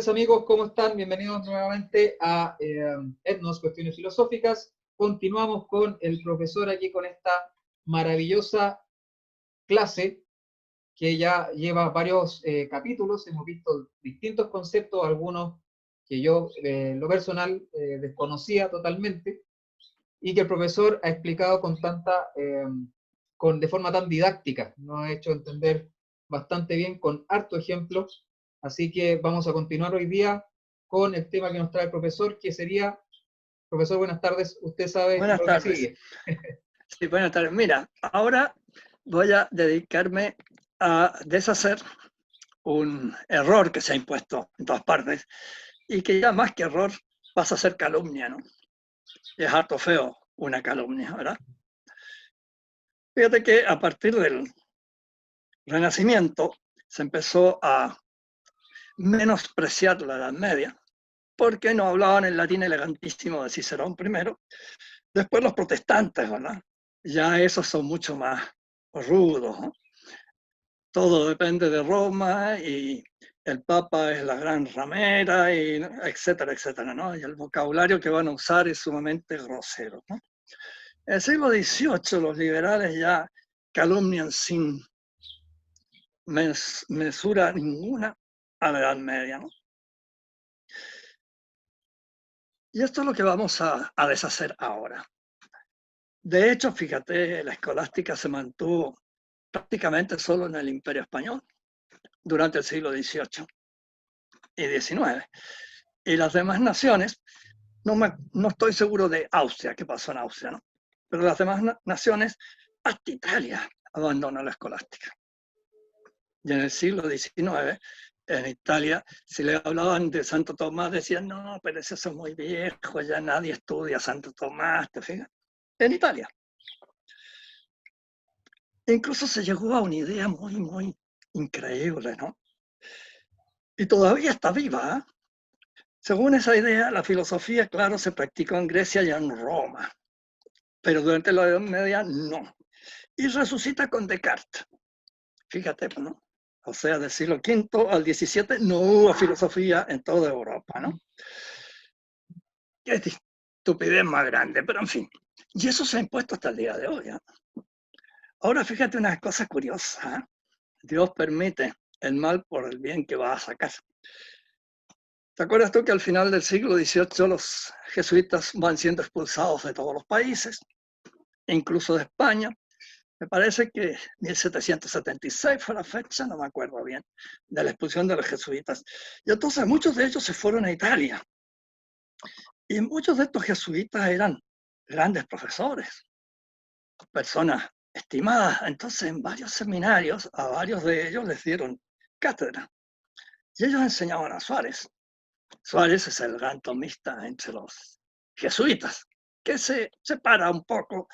tardes amigos, ¿cómo están? Bienvenidos nuevamente a Etnos, Cuestiones Filosóficas. Continuamos con el profesor aquí con esta maravillosa clase que ya lleva varios capítulos. Hemos visto distintos conceptos, algunos que yo en lo personal desconocía totalmente y que el profesor ha explicado con de forma tan didáctica. Nos ha hecho entender bastante bien con harto ejemplos. Así que vamos a continuar hoy día con el tema que nos trae el profesor, que sería, profesor, buenas tardes, usted sabe Buenas lo que tardes. sigue. Sí, buenas tardes. Mira, ahora voy a dedicarme a deshacer un error que se ha impuesto en todas partes y que ya más que error pasa a ser calumnia, ¿no? Y es harto feo una calumnia, ¿verdad? Fíjate que a partir del Renacimiento se empezó a menospreciar la Edad Media porque no hablaban el latín elegantísimo de Cicerón primero. Después los protestantes, ¿verdad? Ya esos son mucho más rudos, ¿no? Todo depende de Roma y el Papa es la gran ramera, y etcétera, etcétera, ¿no? Y el vocabulario que van a usar es sumamente grosero, ¿no? En el siglo XVIII los liberales ya calumnian sin mesura ninguna a la Edad Media, ¿no? Y esto es lo que vamos a deshacer ahora. De hecho, fíjate, la escolástica se mantuvo prácticamente solo en el Imperio Español durante el siglo XVIII y XIX. Y las demás naciones, no estoy seguro de Austria, qué pasó en Austria, ¿no? Pero las demás naciones, hasta Italia, abandonó la escolástica. Y en el siglo XIX, en Italia, si le hablaban de Santo Tomás, decían, no, pero eso es muy viejo, ya nadie estudia Santo Tomás, ¿te fijas? En Italia. Incluso se llegó a una idea muy, muy increíble, ¿no? Y todavía está viva, ¿eh? Según esa idea, la filosofía, claro, se practicó en Grecia y en Roma, pero durante la Edad Media no. Y resucita con Descartes. Fíjate, ¿no? O sea, del siglo V al XVII no hubo filosofía en toda Europa, ¿no? Qué estupidez más grande, pero en fin. Y eso se ha impuesto hasta el día de hoy, ¿eh? Ahora fíjate una cosa curiosa, ¿eh? Dios permite el mal por el bien que va a sacar. ¿Te acuerdas tú que al final del siglo XVIII los jesuitas van siendo expulsados de todos los países, incluso de España? Me parece que 1776 fue la fecha, no me acuerdo bien, de la expulsión de los jesuitas. Y entonces muchos de ellos se fueron a Italia. Y muchos de estos jesuitas eran grandes profesores, personas estimadas. Entonces en varios seminarios, a varios de ellos les dieron cátedra. Y ellos enseñaban a Suárez. Suárez es el gran tomista entre los jesuitas, que se separa un poco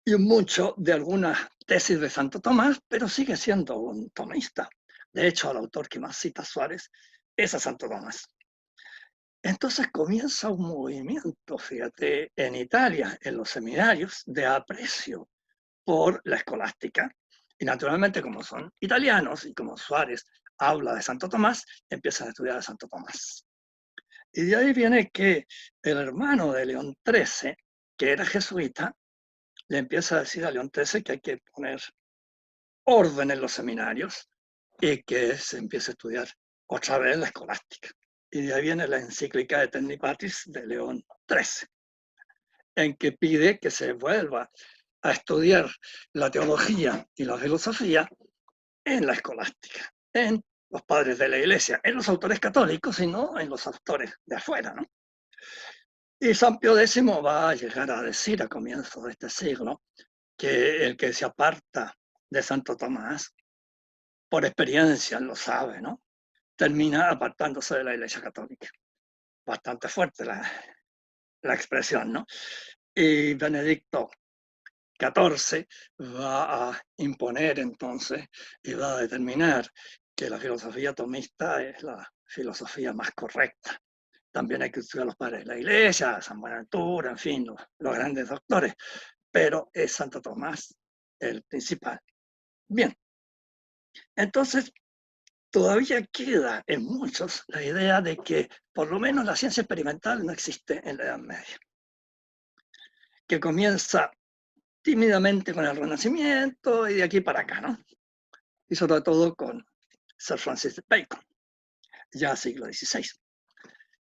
y mucho de algunas tesis de Santo Tomás, pero sigue siendo un tomista. De hecho, el autor que más cita a Suárez es a Santo Tomás. Entonces comienza un movimiento, fíjate, en Italia, en los seminarios, de aprecio por la escolástica. Y naturalmente, como son italianos y como Suárez habla de Santo Tomás, empiezan a estudiar a Santo Tomás. Y de ahí viene que el hermano de León XIII, que era jesuita, le empieza a decir a León XIII que hay que poner orden en los seminarios y que se empiece a estudiar otra vez la escolástica. Y de ahí viene la encíclica de Eterni Patris de León XIII, en que pide que se vuelva a estudiar la teología y la filosofía en la escolástica, en los padres de la Iglesia, en los autores católicos y no en los autores de afuera, ¿no? Y San Pío X va a llegar a decir a comienzos de este siglo que el que se aparta de Santo Tomás, por experiencia lo sabe, ¿no? Termina apartándose de la Iglesia Católica. Bastante fuerte la expresión, ¿no? Y Benedicto XIV va a imponer entonces y va a determinar que la filosofía tomista es la filosofía más correcta. También hay que estudiar a los padres de la Iglesia, San Buenaventura, en fin, los grandes doctores, pero es Santo Tomás el principal. Bien, entonces todavía queda en muchos la idea de que por lo menos la ciencia experimental no existe en la Edad Media, que comienza tímidamente con el Renacimiento y de aquí para acá, ¿no? Y sobre todo con Sir Francis Bacon, ya siglo XVI.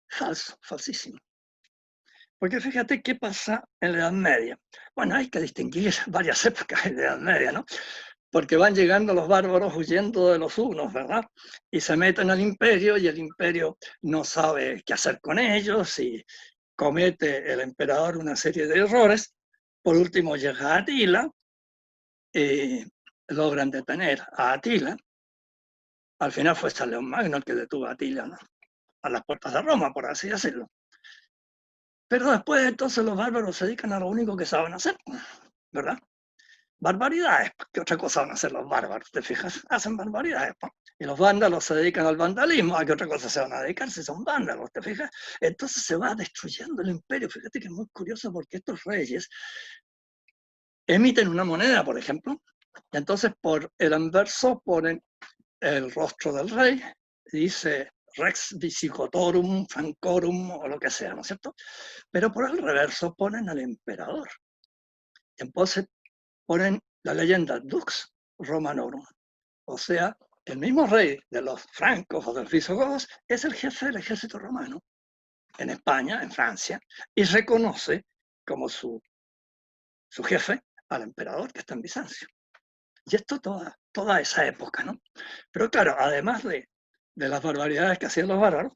Falso, falsísimo. Porque fíjate qué pasa en la Edad Media. Bueno, hay que distinguir varias épocas en la Edad Media, ¿no? Porque van llegando los bárbaros huyendo de los hunos, ¿verdad? Y se meten al imperio y el imperio no sabe qué hacer con ellos y comete el emperador una serie de errores. Por último llega Atila y logran detener a Atila. Al final fue San León Magno el que detuvo a Atila, ¿no? A las puertas de Roma, por así decirlo. Pero después entonces los bárbaros se dedican a lo único que saben hacer, ¿verdad? Barbaridades. ¿Qué otra cosa van a hacer los bárbaros? ¿Te fijas? Hacen barbaridades. Y los vándalos se dedican al vandalismo. ¿A qué otra cosa se van a dedicar si son vándalos? ¿Te fijas? Entonces se va destruyendo el imperio. Fíjate que es muy curioso porque estos reyes emiten una moneda, por ejemplo, y entonces por el anverso ponen el rostro del rey, y dice Rex Visigotorum, Francorum o lo que sea, ¿no es cierto? Pero por el reverso ponen al emperador. Y entonces ponen la leyenda Dux Romanorum, o sea, el mismo rey de los francos o de los visigodos es el jefe del ejército romano en España, en Francia, y reconoce como su jefe al emperador que está en Bizancio. Y esto toda esa época, ¿no? Pero claro, además de las barbaridades que hacían los bárbaros,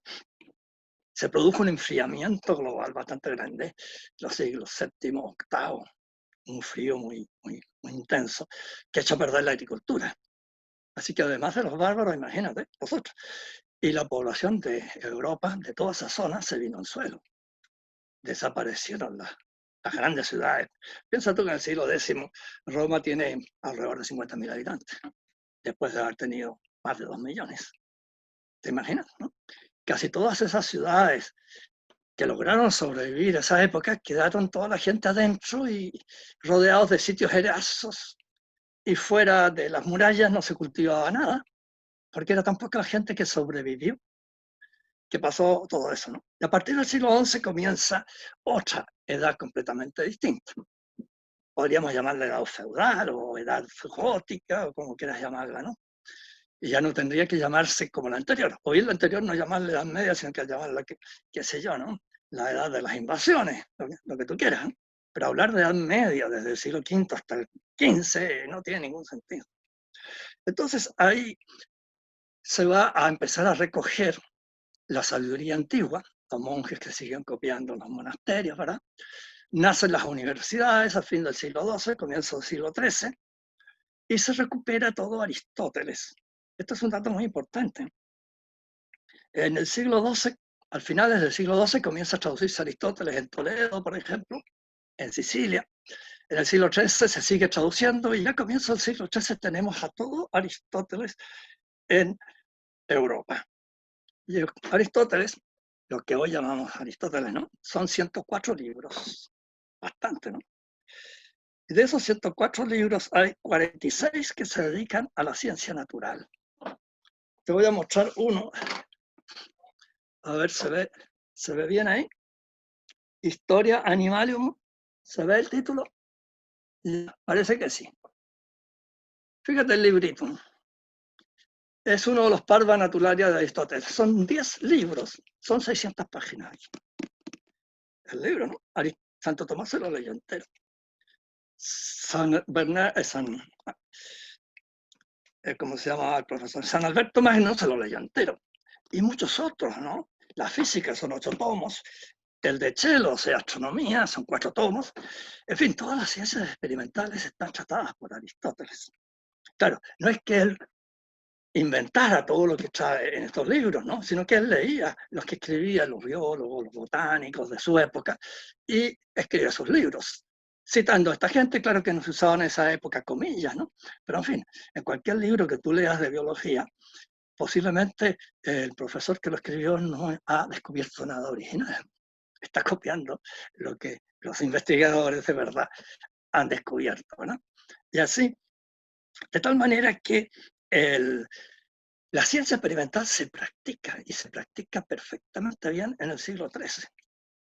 se produjo un enfriamiento global bastante grande, los siglos VII, VIII, un frío muy intenso, que ha hecho perder la agricultura. Así que además de los bárbaros, imagínate, nosotros. Y la población de Europa, de toda esa zona, se vino al suelo. Desaparecieron las grandes ciudades. Piensa tú que en el siglo X Roma tiene alrededor de 50.000 habitantes, después de haber tenido más de 2 millones. ¿Te imaginas? ¿No? Casi todas esas ciudades que lograron sobrevivir a esa época quedaron toda la gente adentro y rodeados de sitios erazos, y fuera de las murallas no se cultivaba nada, porque era tan poca la gente que sobrevivió, que pasó todo eso, ¿no? Y a partir del siglo XI comienza otra edad completamente distinta. Podríamos llamarla edad feudal o edad gótica o como quieras llamarla, ¿no? Y ya no tendría que llamarse como la anterior. O bien la anterior no llamarla edad media, sino que llamarla, qué sé yo, ¿no? La edad de las invasiones, lo que tú quieras, ¿no? Pero hablar de edad media desde el siglo V hasta el XV no tiene ningún sentido. Entonces ahí se va a empezar a recoger la sabiduría antigua, los monjes que siguen copiando los monasterios, ¿verdad? Nacen las universidades a fin del siglo XII, comienzo del siglo XIII, y se recupera todo Aristóteles. Esto es un dato muy importante. En el siglo XII, al finales del siglo XII, comienza a traducirse Aristóteles en Toledo, por ejemplo, en Sicilia. En el siglo XIII se sigue traduciendo y ya comienza el siglo XIII tenemos a todo Aristóteles en Europa. Y Aristóteles, lo que hoy llamamos Aristóteles, ¿no? Son 104 libros, bastante, ¿no? Y de esos 104 libros hay 46 que se dedican a la ciencia natural. Te voy a mostrar uno. A ver, ¿se ve bien ahí? Historia Animalium. ¿Se ve el título? Parece que sí. Fíjate el librito. Es uno de los Parva Naturalia de Aristóteles. Son 10 libros. Son 600 páginas aquí. El libro, ¿no? Santo Tomás se lo leyó entero. ¿Cómo se llama el profesor? San Alberto Magno se lo leyó entero. Y muchos otros, ¿no? La física son 8 tomos. El de Chelo, o sea, astronomía, son 4 tomos. En fin, todas las ciencias experimentales están tratadas por Aristóteles. Claro, no es que él inventara todo lo que trae en estos libros, ¿no? Sino que él leía los que escribían los biólogos, los botánicos de su época y escribía sus libros, citando a esta gente. Claro que no se usaban en esa época comillas, ¿no? Pero en fin, en cualquier libro que tú leas de biología, posiblemente el profesor que lo escribió no ha descubierto nada original. Está copiando lo que los investigadores de verdad han descubierto, ¿no? Y así, de tal manera que La ciencia experimental se practica y se practica perfectamente bien en el siglo XIII.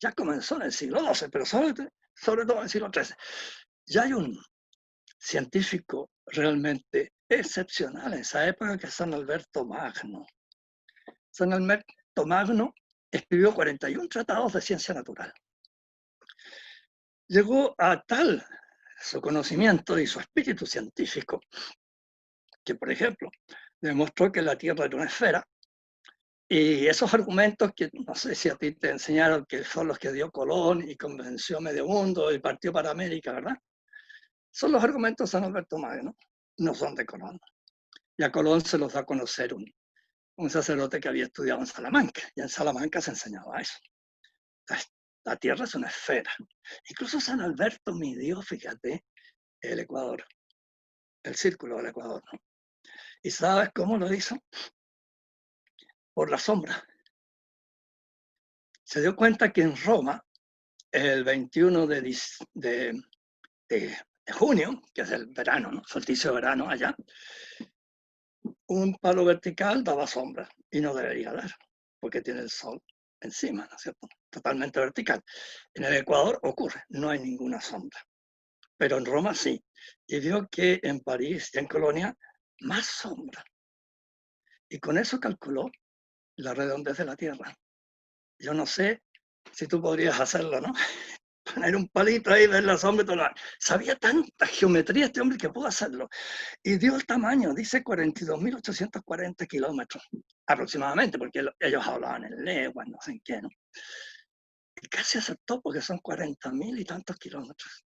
Ya comenzó en el siglo XII, pero sobre todo en el siglo XIII. Ya hay un científico realmente excepcional en esa época que es San Alberto Magno. San Alberto Magno escribió 41 tratados de ciencia natural. Llegó a tal su conocimiento y su espíritu científico que, por ejemplo, demostró que la Tierra era una esfera. Y esos argumentos que no sé si a ti te enseñaron que son los que dio Colón y convenció a medio mundo y partió para América, ¿verdad? Son los argumentos de San Alberto Magno, no son de Colón. Y a Colón se los da a conocer un sacerdote que había estudiado en Salamanca, y en Salamanca se enseñaba eso. La Tierra es una esfera. Incluso San Alberto midió, fíjate, el Ecuador, el círculo del Ecuador, ¿no? ¿Y sabes cómo lo hizo? Por la sombra. Se dio cuenta que en Roma, el 21 de junio, que es el verano, ¿no? Solsticio de verano allá, un palo vertical daba sombra y no debería dar, porque tiene el sol encima, ¿no es cierto? Totalmente vertical. En el Ecuador ocurre, no hay ninguna sombra, pero en Roma sí. Y vio que en París y en Colonia, más sombra. Y con eso calculó la redondez de la Tierra. Yo no sé si tú podrías hacerlo, ¿no? Poner un palito ahí, ver la sombra y todo. Sabía tanta geometría este hombre que pudo hacerlo. Y dio el tamaño, dice 42.840 kilómetros, aproximadamente, porque ellos hablaban en leguas, no sé en qué, ¿no? Y casi aceptó porque son 40.000 y tantos kilómetros.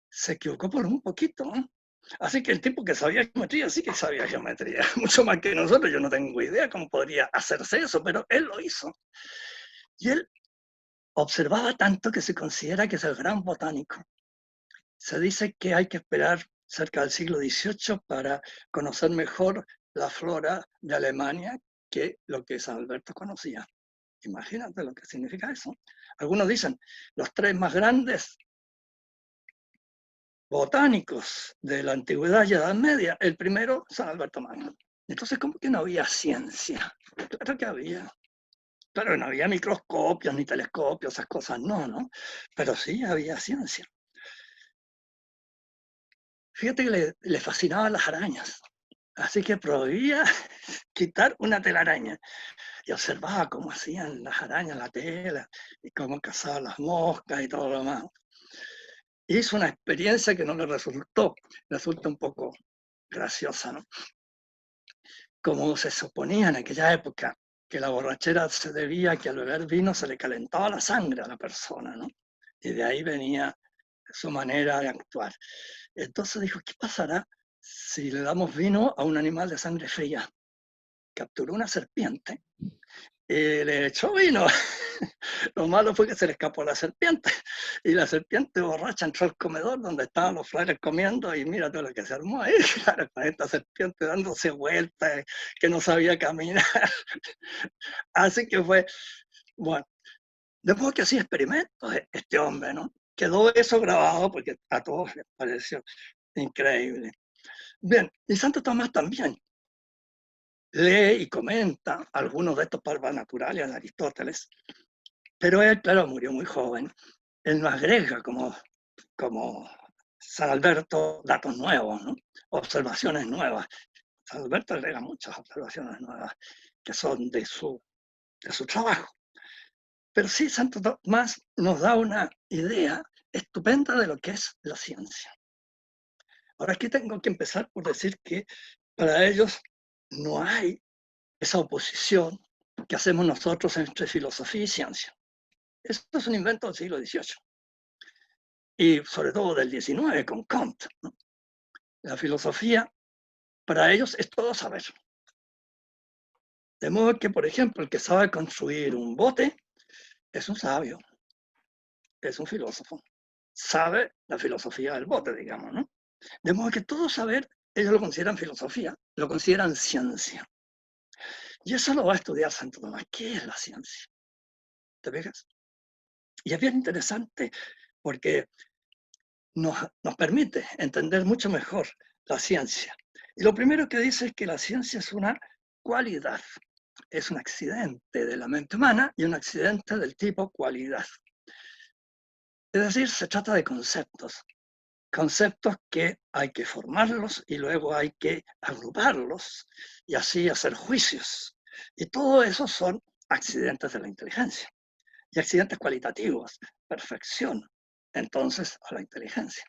Se equivocó por un poquito, ¿no? Así que el tipo que sabía geometría, sí que sabía geometría, mucho más que nosotros. Yo no tengo idea cómo podría hacerse eso, pero él lo hizo. Y él observaba tanto que se considera que es el gran botánico. Se dice que hay que esperar cerca del siglo XVIII para conocer mejor la flora de Alemania que lo que San Alberto conocía. Imagínate lo que significa eso. Algunos dicen, los tres más grandes botánicos de la antigüedad y Edad Media, el primero, San Alberto Magno. Entonces, ¿cómo que no había ciencia? Claro que había. Claro, no había microscopios ni telescopios, esas cosas no, ¿no? Pero sí había ciencia. Fíjate que le fascinaban las arañas, así que prohibía quitar una telaraña y observaba cómo hacían las arañas la tela y cómo cazaban las moscas y todo lo demás. Hizo una experiencia que no le resulta un poco graciosa, ¿no? Como se suponía en aquella época que la borrachera se debía a que al beber vino se le calentaba la sangre a la persona, ¿no? Y de ahí venía su manera de actuar. Entonces dijo, ¿qué pasará si le damos vino a un animal de sangre fría? Capturó una serpiente y le echó vino. Lo malo fue que se le escapó la serpiente. Y la serpiente borracha entró al comedor donde estaban los frailes comiendo y mira todo lo que se armó ahí. Claro, con esta serpiente dándose vueltas, que no sabía caminar. Así que fue, bueno, después que hacía experimentos este hombre, ¿no? Quedó eso grabado porque a todos les pareció increíble. Bien, y Santo Tomás también lee y comenta algunos de estos palabras naturales de Aristóteles, pero él, claro, murió muy joven. Él no agrega como San Alberto datos nuevos, ¿no? Observaciones nuevas. San Alberto agrega muchas observaciones nuevas que son de su trabajo. Pero sí, Santo Tomás nos da una idea estupenda de lo que es la ciencia. Ahora aquí tengo que empezar por decir que para ellos no hay esa oposición que hacemos nosotros entre filosofía y ciencia. Esto es un invento del siglo XVIII y sobre todo del XIX con Kant, ¿no? La filosofía para ellos es todo saber. De modo que, por ejemplo, el que sabe construir un bote es un sabio, es un filósofo. Sabe la filosofía del bote, digamos, ¿no? De modo que todo saber, ellos lo consideran filosofía, lo consideran ciencia. Y eso lo va a estudiar Santo Tomás. ¿Qué es la ciencia? ¿Te fijas? Y es bien interesante porque nos permite entender mucho mejor la ciencia. Y lo primero que dice es que la ciencia es una cualidad. Es un accidente de la mente humana y un accidente del tipo cualidad. Es decir, se trata de conceptos. Conceptos que hay que formarlos y luego hay que agruparlos y así hacer juicios. Y todo eso son accidentes de la inteligencia. Y accidentes cualitativos, perfección, entonces, a la inteligencia.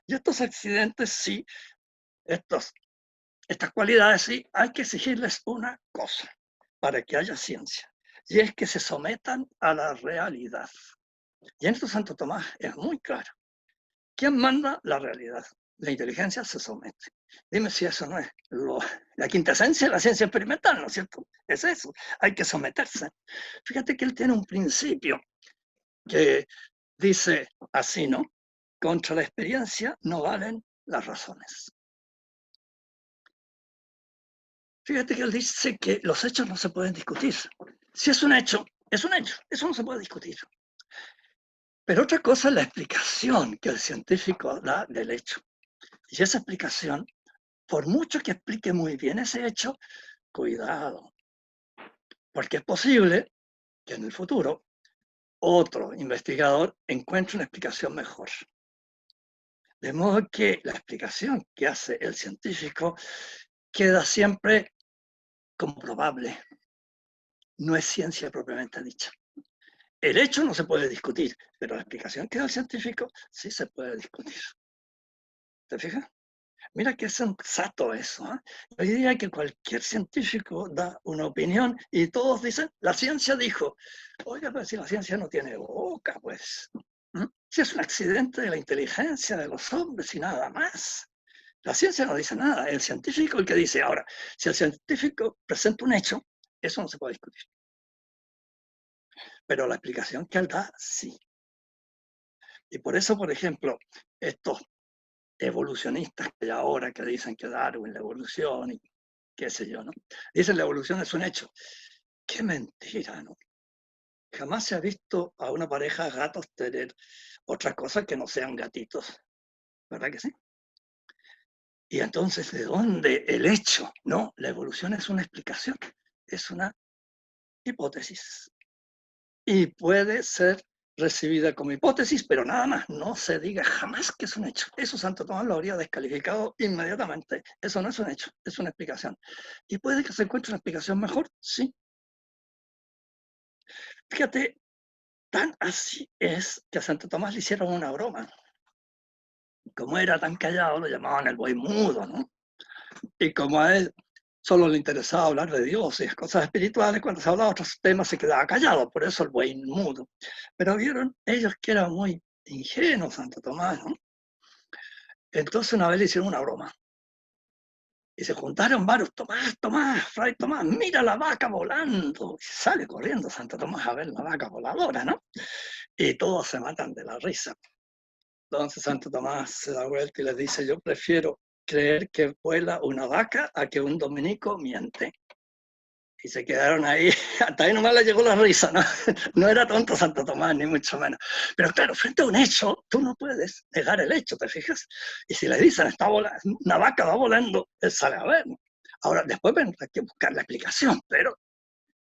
Y estos accidentes sí, estas cualidades sí, hay que exigirles una cosa para que haya ciencia, y es que se sometan a la realidad. Y en esto Santo Tomás es muy claro. ¿Quién manda? La realidad. La inteligencia se somete. Dime si eso no es la quintesencia de la ciencia experimental, ¿no es cierto? Es eso, hay que someterse. Fíjate que él tiene un principio que dice así, ¿no? Contra la experiencia no valen las razones. Fíjate que él dice que los hechos no se pueden discutir. Si es un hecho, es un hecho. Eso no se puede discutir. Pero otra cosa es la explicación que el científico da del hecho. Y esa explicación, por mucho que explique muy bien ese hecho, cuidado. Porque es posible que en el futuro otro investigador encuentre una explicación mejor. De modo que la explicación que hace el científico queda siempre comprobable. No es ciencia propiamente dicha. El hecho no se puede discutir, pero la explicación que da el científico sí se puede discutir. ¿Te fijas? Mira qué sensato eso. ¿Eh? Hoy día que cualquier científico da una opinión y todos dicen, la ciencia dijo. Oiga, pero si la ciencia no tiene boca, pues. ¿Mm? Si es un accidente de la inteligencia de los hombres y nada más. La ciencia no dice nada, el científico el que dice. Ahora, si el científico presenta un hecho, eso no se puede discutir. Pero la explicación que él da, sí. Y por eso, por ejemplo, estos evolucionistas que hay ahora que dicen que Darwin, la evolución y qué sé yo, ¿no? Dicen la evolución es un hecho. Qué mentira, ¿no? Jamás se ha visto a una pareja de gatos tener otra cosa que no sean gatitos. ¿Verdad que sí? Y entonces, ¿de dónde el hecho? No, la evolución es una explicación, es una hipótesis. Y puede ser recibida como hipótesis, pero nada más, no se diga jamás que es un hecho. Eso Santo Tomás lo habría descalificado inmediatamente. Eso no es un hecho, es una explicación. ¿Y puede que se encuentre una explicación mejor? Sí. Fíjate, tan así es que a Santo Tomás le hicieron una broma. Como era tan callado, lo llamaban el buey mudo, ¿no? Y como a él solo le interesaba hablar de Dios y cosas espirituales, cuando se hablaba de otros temas se quedaba callado, por eso el buey mudo. Pero vieron ellos que era muy ingenuo Santo Tomás, ¿no? Entonces una vez le hicieron una broma. Y se juntaron varios, Tomás, Fray Tomás, mira la vaca volando. Y sale corriendo Santo Tomás a ver la vaca voladora, ¿no? Y todos se matan de la risa. Entonces Santo Tomás se da vuelta y les dice, yo prefiero creer que vuela una vaca a que un dominico miente. Y se quedaron ahí, hasta ahí nomás le llegó la risa, ¿no? No era tonto Santo Tomás, ni mucho menos. Pero claro, frente a un hecho, tú no puedes negar el hecho, ¿te fijas? Y si le dicen, una vaca va volando, él sale a ver. Ahora, después vendrá que buscar la explicación, pero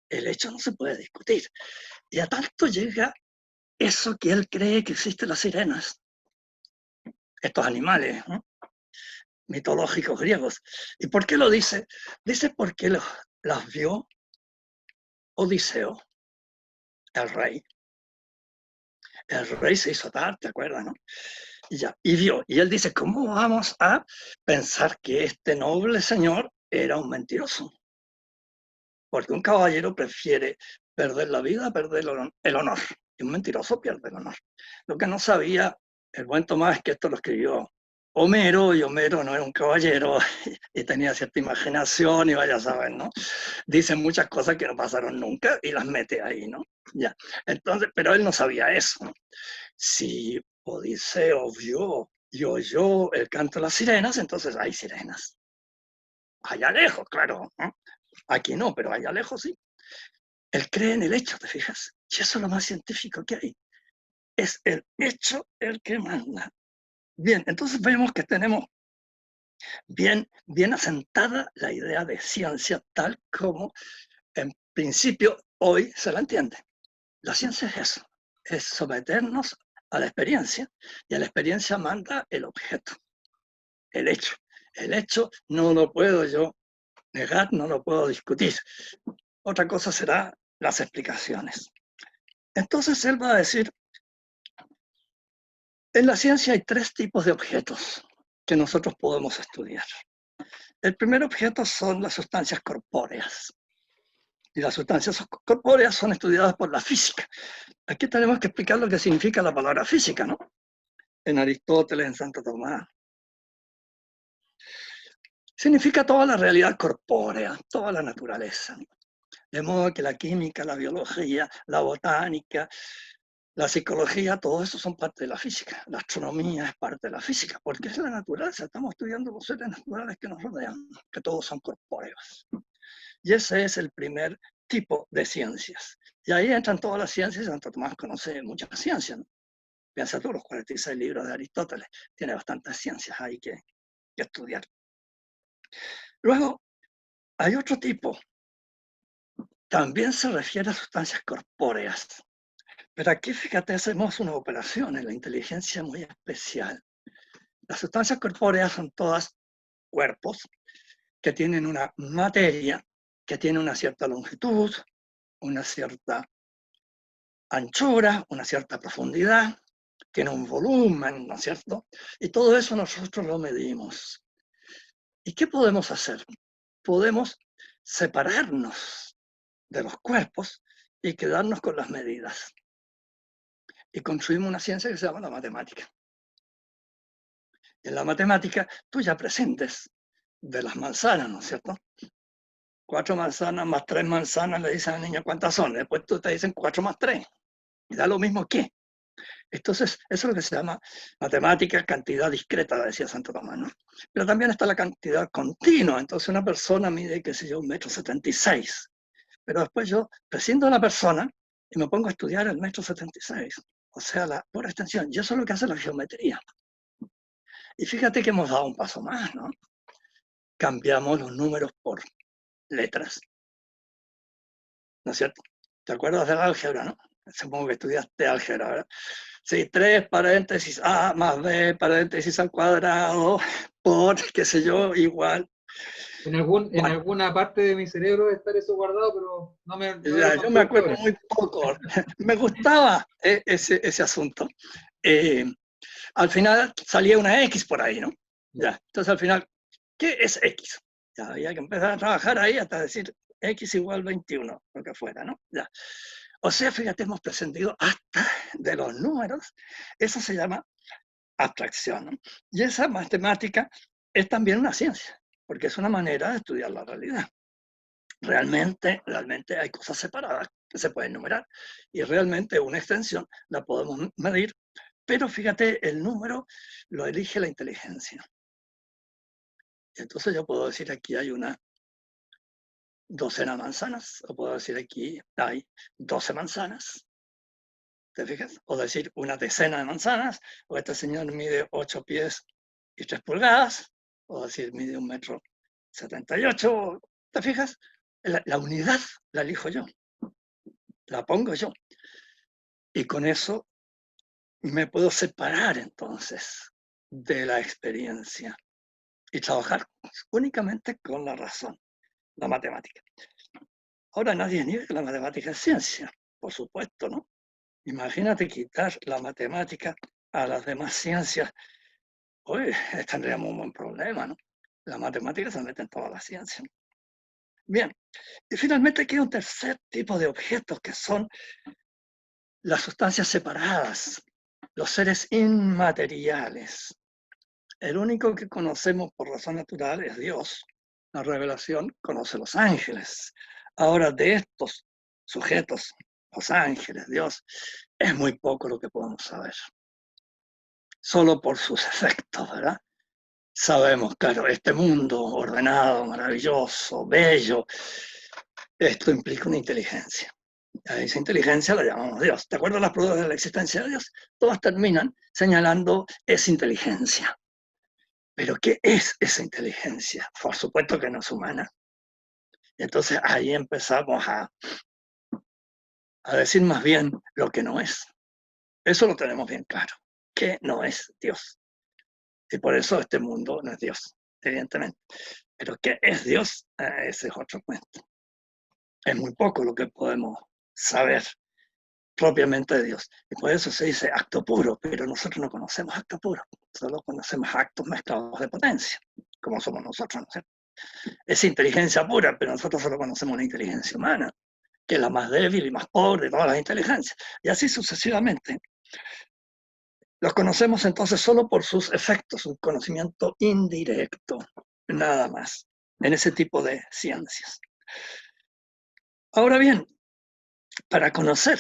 el hecho no se puede discutir. Y a tanto llega eso que él cree que existen las sirenas, estos animales, ¿no? Mitológicos griegos. ¿Y por qué lo dice? Dice porque las vio Odiseo, el rey. El rey se hizo atar, ¿te acuerdas, no? Y ya, y vio. Y él dice, ¿cómo vamos a pensar que este noble señor era un mentiroso? Porque un caballero prefiere perder la vida a perder el honor. Y un mentiroso pierde el honor. Lo que no sabía el buen Tomás es que esto lo escribió Homero, y Homero no era un caballero y tenía cierta imaginación y vaya a saber, ¿no? Dicen muchas cosas que no pasaron nunca y las mete ahí, ¿no? Ya. Entonces, pero él no sabía eso, ¿no? Si Odiseo vio y oyó el canto de las sirenas, entonces hay sirenas. Allá lejos, claro, ¿no? Aquí no, pero allá lejos sí. Él cree en el hecho, ¿te fijas? Y eso es lo más científico que hay. Es el hecho el que manda. Bien, entonces vemos que tenemos bien asentada la idea de ciencia tal como en principio hoy se la entiende. La ciencia es eso, es someternos a la experiencia, y a la experiencia manda el objeto, el hecho. El hecho no lo puedo yo negar, no lo puedo discutir. Otra cosa será las explicaciones. Entonces él va a decir, en la ciencia hay 3 tipos de objetos que nosotros podemos estudiar. El primer objeto son las sustancias corpóreas. Y las sustancias corpóreas son estudiadas por la física. Aquí tenemos que explicar lo que significa la palabra física, ¿no? En Aristóteles, en Santo Tomás. Significa toda la realidad corpórea, toda la naturaleza. De modo que la química, la biología, la botánica, la psicología, todo eso son parte de la física. La astronomía es parte de la física, porque es la naturaleza. Estamos estudiando los seres naturales que nos rodean, que todos son corpóreos. Y ese es el primer tipo de ciencias. Y ahí entran todas las ciencias. Santo Tomás conoce muchas ciencias, ¿no? Piensa tú, los 46 libros de Aristóteles. Tiene bastantes ciencias ahí que estudiar. Luego, hay otro tipo. También se refiere a sustancias corpóreas. Pero aquí, fíjate, hacemos una operación en la inteligencia muy especial. Las sustancias corpóreas son todas cuerpos que tienen una materia, que tiene una cierta longitud, una cierta anchura, una cierta profundidad, tiene un volumen, ¿no es cierto? Y todo eso nosotros lo medimos. ¿Y qué podemos hacer? Podemos separarnos de los cuerpos y quedarnos con las medidas. Y construimos una ciencia que se llama la matemática. En la matemática, tú ya presentes de las manzanas, ¿no es cierto? 4 manzanas más 3 manzanas, le dicen al niño cuántas son. Después tú te dicen 4 más 3. Y da lo mismo que. Entonces, eso es lo que se llama matemática, cantidad discreta, decía Santo Tomás, ¿no? Pero también está la cantidad continua. Entonces, una persona mide, qué sé yo, 1,76 m. Pero después yo prescindo de la persona y me pongo a estudiar el 1,76 m. O sea, la pura extensión. Y eso es lo que hace la geometría. Y fíjate que hemos dado un paso más, ¿no? Cambiamos los números por letras. ¿No es cierto? ¿Te acuerdas del álgebra, no? Supongo que estudiaste álgebra, ¿verdad? Sí, 3 paréntesis a más b paréntesis al cuadrado por, qué sé yo, igual. En Bueno, alguna parte de mi cerebro debe estar eso guardado, pero no lo ya, yo me construyo acuerdo ahora. muy poco. Me gustaba ese asunto. Al final salía una X por ahí, ¿no? Ya. Entonces al final, ¿qué es X? Ya había que empezar a trabajar ahí hasta decir X igual 21, lo que fuera, ¿no? Ya. O sea, fíjate, hemos prescindido hasta de los números. Eso se llama abstracción, ¿no? Y esa matemática es también una ciencia, porque es una manera de estudiar la realidad. Realmente hay cosas separadas que se pueden numerar, y realmente una extensión la podemos medir, pero fíjate, el número lo elige la inteligencia. Entonces yo puedo decir aquí hay una docena de manzanas, o puedo decir aquí hay 12 manzanas, ¿te fijas? O decir una decena de manzanas, o este señor mide 8 pies y 3 pulgadas, o decir mide 1,78 m, ¿te fijas? La unidad la elijo yo, la pongo yo. Y con eso me puedo separar entonces de la experiencia y trabajar únicamente con la razón, la matemática. Ahora nadie niega que la matemática es ciencia, por supuesto, ¿no? Imagínate quitar la matemática a las demás ciencias. Hoy tendríamos un buen problema, ¿no? La matemática se mete en todas las ciencias. Bien, y finalmente queda un tercer tipo de objetos que son las sustancias separadas, los seres inmateriales. El único que conocemos por razón natural es Dios. La revelación conoce los ángeles. Ahora, de estos sujetos, los ángeles, Dios, es muy poco lo que podemos saber. Solo por sus efectos, ¿verdad? Sabemos, claro, este mundo ordenado, maravilloso, bello, esto implica una inteligencia. A esa inteligencia la llamamos Dios. ¿Te acuerdas las pruebas de la existencia de Dios? Todas terminan señalando esa inteligencia. Pero ¿qué es esa inteligencia? Por supuesto que no es humana. Y entonces ahí empezamos a decir más bien lo que no es. Eso lo tenemos bien claro, que no es Dios. Y por eso este mundo no es Dios, evidentemente. Pero ¿qué es Dios? Ese es otro cuento. Es muy poco lo que podemos saber propiamente de Dios. Y por eso se dice acto puro, pero nosotros no conocemos acto puro, solo conocemos actos mezclados de potencia, como somos nosotros, ¿no es cierto? Es inteligencia pura, pero nosotros solo conocemos la inteligencia humana, que es la más débil y más pobre de todas las inteligencias, y así sucesivamente. Los conocemos entonces solo por sus efectos, un conocimiento indirecto, nada más, en ese tipo de ciencias. Ahora bien, para conocer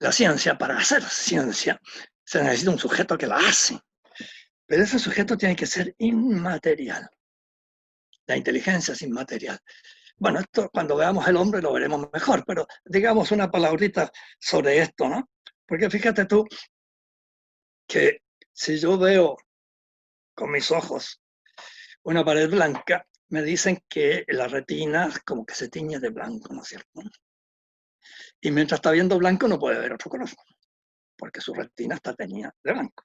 la ciencia, para hacer ciencia, se necesita un sujeto que la hace, pero ese sujeto tiene que ser inmaterial. La inteligencia es inmaterial. Bueno, esto cuando veamos el hombre lo veremos mejor, pero digamos una palabrita sobre esto, ¿no? Porque fíjate tú que si yo veo con mis ojos una pared blanca, me dicen que la retina como que se tiñe de blanco, ¿no es cierto? Y mientras está viendo blanco no puede ver otro color, porque su retina está teñida de blanco.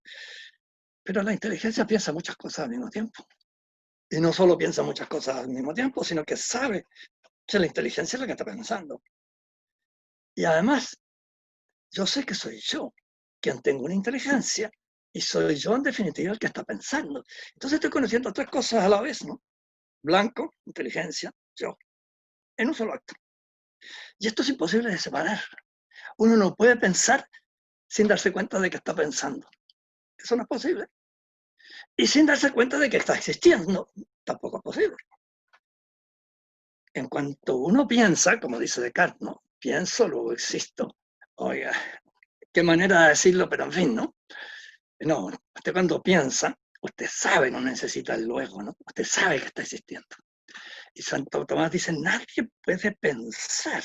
Pero la inteligencia piensa muchas cosas al mismo tiempo. Y no solo piensa muchas cosas al mismo tiempo, sino que sabe que la inteligencia es la que está pensando. Y además, yo sé que soy yo quien tengo una inteligencia y soy yo en definitiva el que está pensando. Entonces estoy conociendo tres cosas a la vez, ¿no? Blanco, inteligencia, yo, en un solo acto. Y esto es imposible de separar. Uno no puede pensar sin darse cuenta de que está pensando. Eso no es posible. Y sin darse cuenta de que está existiendo, tampoco es posible. En cuanto uno piensa, como dice Descartes, ¿no? Pienso, luego existo. Oiga, qué manera de decirlo, pero en fin, ¿no? No, usted cuando piensa, usted sabe, no necesita el luego, ¿no? Usted sabe que está existiendo. Y Santo Tomás dice, nadie puede pensar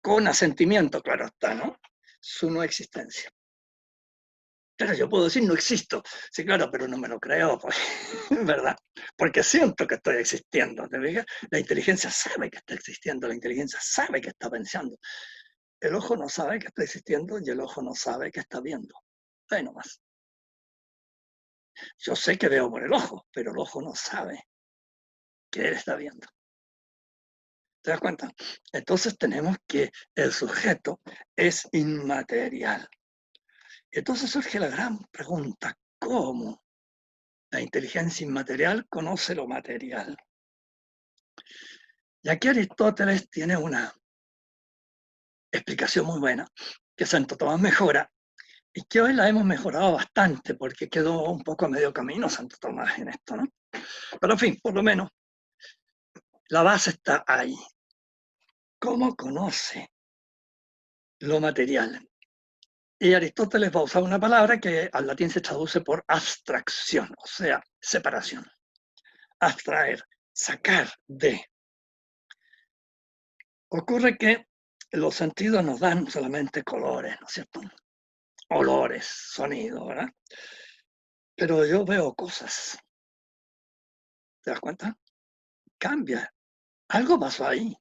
con asentimiento, claro está, ¿no? Su no existencia. Claro, yo puedo decir no existo, sí, claro, pero no me lo creo, pues, ¿verdad? Porque siento que estoy existiendo, ¿te fijas? La inteligencia sabe que está existiendo, la inteligencia sabe que está pensando. El ojo no sabe que está existiendo y el ojo no sabe que está viendo. Ahí nomás. Yo sé que veo por el ojo, pero el ojo no sabe que él está viendo. ¿Te das cuenta? Entonces tenemos que el sujeto es inmaterial. Entonces surge la gran pregunta, ¿cómo la inteligencia inmaterial conoce lo material? Y aquí Aristóteles tiene una explicación muy buena, que Santo Tomás mejora, y que hoy la hemos mejorado bastante, porque quedó un poco a medio camino Santo Tomás en esto, ¿no? Pero en fin, por lo menos, la base está ahí. ¿Cómo conoce lo material? Y Aristóteles va a usar una palabra que al latín se traduce por abstracción, o sea, separación. Abstraer, sacar de. Ocurre que los sentidos nos dan solamente colores, ¿no es cierto? Olores, sonidos, ¿verdad? Pero yo veo cosas. ¿Te das cuenta? Cambia. Algo pasó ahí.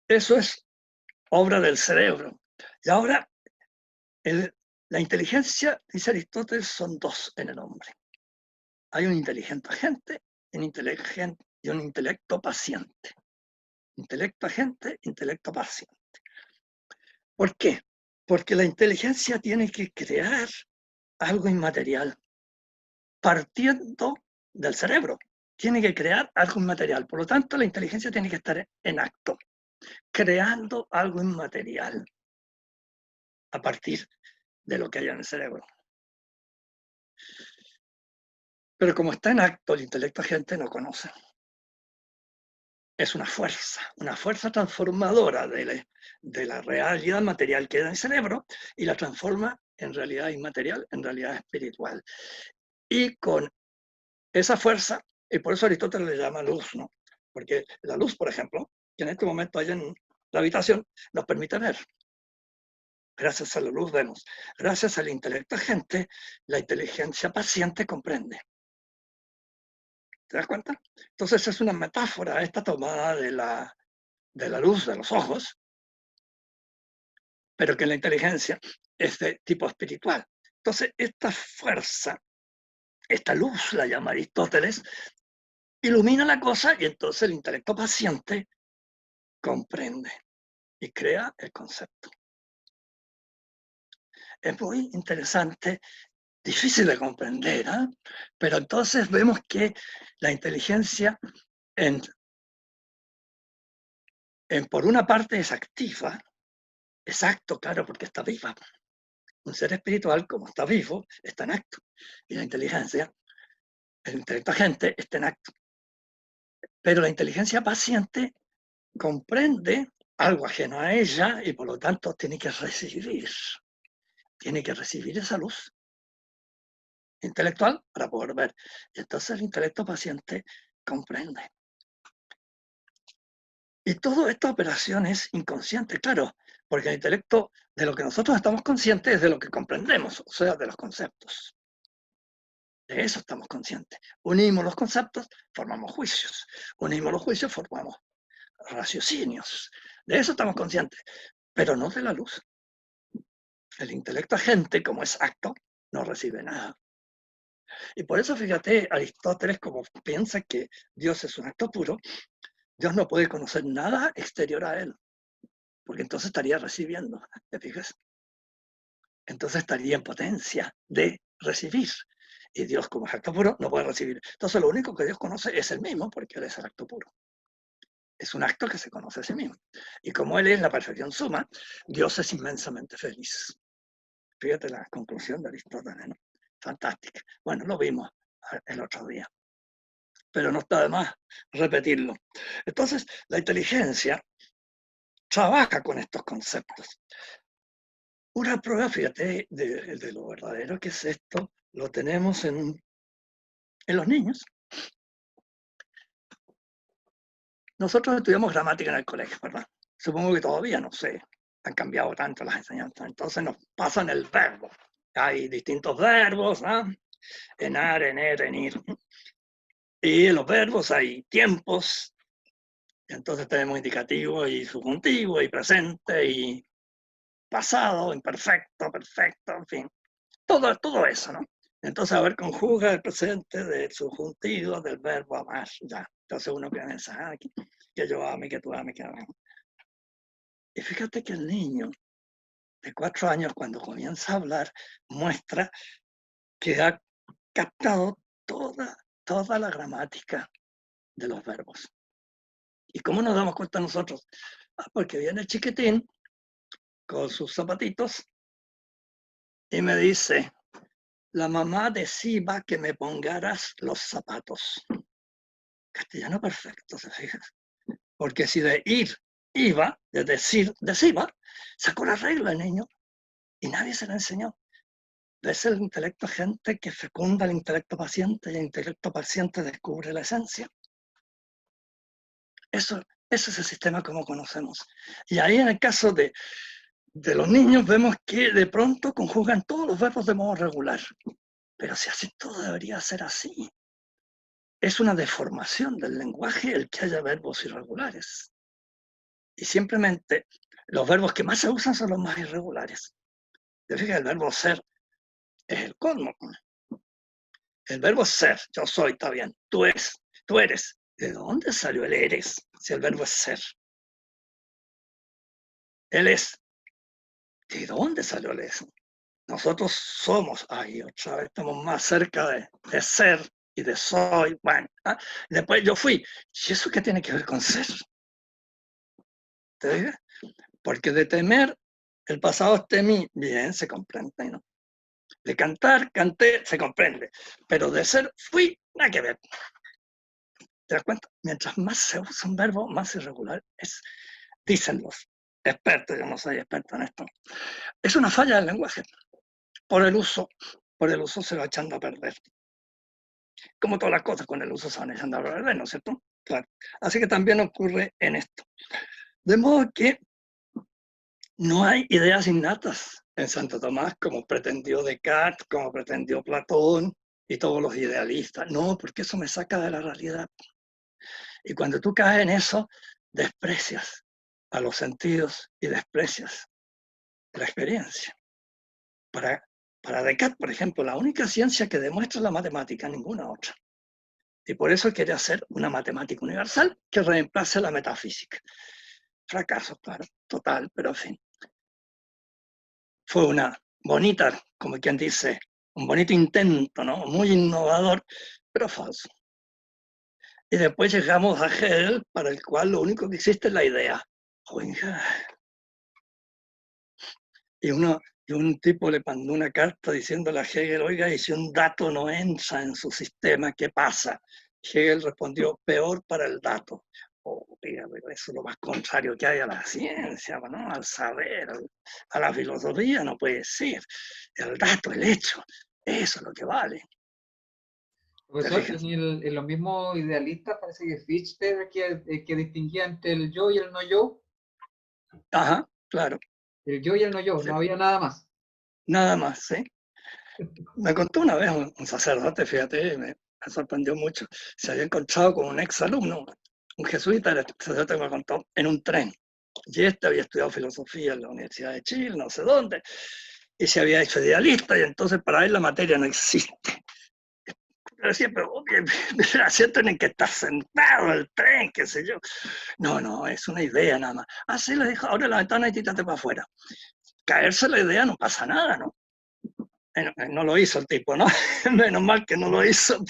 Eso es obra del cerebro. Y ahora, la inteligencia, dice Aristóteles, son dos en el hombre. Hay un inteligente agente y un intelecto paciente. Intelecto agente, intelecto paciente. ¿Por qué? Porque la inteligencia tiene que crear algo inmaterial, partiendo del cerebro. Tiene que crear algo inmaterial. Por lo tanto, la inteligencia tiene que estar en acto, creando algo inmaterial a partir de lo que hay en el cerebro. Pero como está en acto, el intelecto agente no conoce. Es una fuerza transformadora de la realidad material que hay en el cerebro y la transforma en realidad inmaterial, en realidad espiritual. Y con esa fuerza, y por eso Aristóteles le llama luz, ¿no? Porque la luz, por ejemplo, que en este momento hay en la habitación, nos permite ver. Gracias a la luz vemos. Gracias al intelecto agente, la inteligencia paciente comprende. ¿Te das cuenta? Entonces es una metáfora esta tomada de la luz de los ojos, pero que la inteligencia es de tipo espiritual. Entonces esta fuerza, esta luz, la llama Aristóteles, ilumina la cosa y entonces el intelecto paciente comprende y crea el concepto. Es muy interesante, difícil de comprender, ¿eh? Pero entonces vemos que la inteligencia por una parte es activa, es acto, claro, porque está viva. Un ser espiritual, como está vivo, está en acto. Y la inteligencia, el intelecto agente, está en acto. Pero la inteligencia paciente comprende algo ajeno a ella y por lo tanto tiene que recibir esa luz intelectual para poder ver. Y entonces el intelecto paciente comprende. Y toda esta operación es inconsciente, claro, porque el intelecto de lo que nosotros estamos conscientes es de lo que comprendemos, o sea, de los conceptos. De eso estamos conscientes. Unimos los conceptos, formamos juicios. Unimos los juicios, formamos raciocinios. De eso estamos conscientes, pero no de la luz. El intelecto agente, como es acto, no recibe nada. Y por eso, fíjate, Aristóteles, como piensa que Dios es un acto puro, Dios no puede conocer nada exterior a él, porque entonces estaría recibiendo, ¿te fijas? Entonces estaría en potencia de recibir. Y Dios, como es acto puro, no puede recibir. Entonces lo único que Dios conoce es el mismo, porque Él es el acto puro. Es un acto que se conoce a sí mismo. Y como Él es la perfección suma, Dios es inmensamente feliz. Fíjate la conclusión de Aristóteles, ¿no? Fantástica. Bueno, lo vimos el otro día, pero no está de más repetirlo. Entonces, la inteligencia trabaja con estos conceptos. Una prueba, fíjate, de lo verdadero que es esto, lo tenemos en los niños. Nosotros estudiamos gramática en el colegio, ¿verdad? Supongo que todavía, no sé, han cambiado tanto las enseñanzas. Entonces nos pasan el verbo. Hay distintos verbos, ¿no? Enar, ener, enir. Y en los verbos hay tiempos. Entonces tenemos indicativo y subjuntivo y presente y pasado, imperfecto, perfecto, en fin. Todo eso, ¿no? Entonces, a ver, conjuga el presente del subjuntivo del verbo amar, ya. Entonces uno piensa, que yo ame, que tú ames, que ame. Y fíjate que el niño de 4 años, cuando comienza a hablar, muestra que ha captado toda la gramática de los verbos. ¿Y cómo nos damos cuenta nosotros? Porque viene el chiquitín con sus zapatitos y me dice, la mamá decía que me pongaras los zapatos. Castellano perfecto, ¿se fijas? Porque si de ir, iba, de decir, decía, sacó la regla el niño y nadie se la enseñó. Es el intelecto agente que fecunda el intelecto paciente y el intelecto paciente descubre la esencia. Eso es el sistema como conocemos. Y ahí en el caso de los niños vemos que de pronto conjugan todos los verbos de modo regular. Pero si así todo debería ser así. Es una deformación del lenguaje el que haya verbos irregulares. Y simplemente los verbos que más se usan son los más irregulares. Te fijas, el verbo ser es el colmo. El verbo ser, yo soy, está bien. Tú eres. ¿De dónde salió el eres si el verbo es ser? Él es. ¿De dónde salió el es? Nosotros somos, ahí otra vez estamos más cerca de ser y de soy. Bueno, después yo fui. ¿Y eso qué tiene que ver con ser? ¿Te digo? Porque de temer, el pasado es temí, bien, se comprende, ¿no? De cantar, canté, se comprende. Pero de ser, fui, nada que ver. ¿Te das cuenta? Mientras más se usa un verbo, más irregular es, dicen los expertos, yo no soy experto en esto. Es una falla del lenguaje. Por el uso se va echando a perder. Como todas las cosas, con el uso se van echando a perder, ¿no es cierto? Claro. Así que también ocurre en esto. De modo que No hay ideas innatas en Santo Tomás como pretendió Descartes, como pretendió Platón y todos los idealistas. No, porque eso me saca de la realidad. Y cuando tú caes en eso, desprecias a los sentidos y desprecias la experiencia. Para Descartes, por ejemplo, la única ciencia que demuestra la matemática, ninguna otra. Y por eso quiere hacer una matemática universal que reemplace la metafísica. Fracaso, claro, total, pero en fin. Fue una bonita, como quien dice, un bonito intento, ¿no? Muy innovador, pero falso. Y después llegamos a Hegel, para el cual lo único que existe es la idea. Oiga. Y un tipo le mandó una carta diciéndole a Hegel, oiga, y si un dato no entra en su sistema, ¿qué pasa? Hegel respondió, peor para el dato. Oiga, pero eso es lo más contrario que hay a la ciencia, ¿no? Al saber, a la filosofía, no puede ser. El dato, el hecho, eso es lo que vale. Profesor, en los mismos idealistas parece que Fichte era el que distinguía entre el yo y el no yo. Ajá, claro. El yo y el no yo, Sí. no había nada más. Nada más, ¿sí? Me contó una vez un sacerdote, fíjate, me sorprendió mucho. Se había encontrado con un ex alumno, un jesuita, el sacerdote me contó, en un tren. Y este había estudiado filosofía en la Universidad de Chile, no sé dónde, y se había hecho idealista, y entonces para él la materia no existe. Pero decía, pero asiento en el que está sentado el tren, qué sé yo. No, es una idea nada más. Ah, sí, le dijo, abre la ventana y tírate para afuera. Caerse la idea no pasa nada, ¿no? No lo hizo el tipo, ¿no? Menos mal que no lo hizo,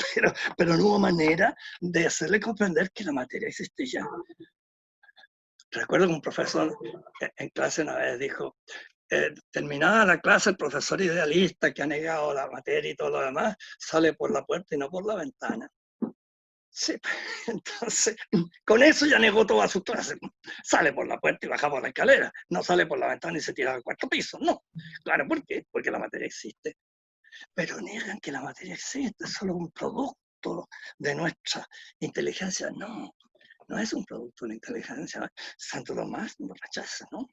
pero no hubo manera de hacerle comprender que la materia existía. Recuerdo que un profesor en clase una vez dijo, terminada la clase, el profesor idealista que ha negado la materia y todo lo demás, sale por la puerta y no por la ventana. Sí, entonces, con eso ya negó toda su clase. Sale por la puerta y baja por la escalera. No sale por la ventana y se tira al cuarto piso. No. Claro, ¿por qué? Porque la materia existe. Pero niegan que la materia existe, es solo un producto de nuestra inteligencia. No, no es un producto de la inteligencia. Santo Tomás lo rechaza, ¿no?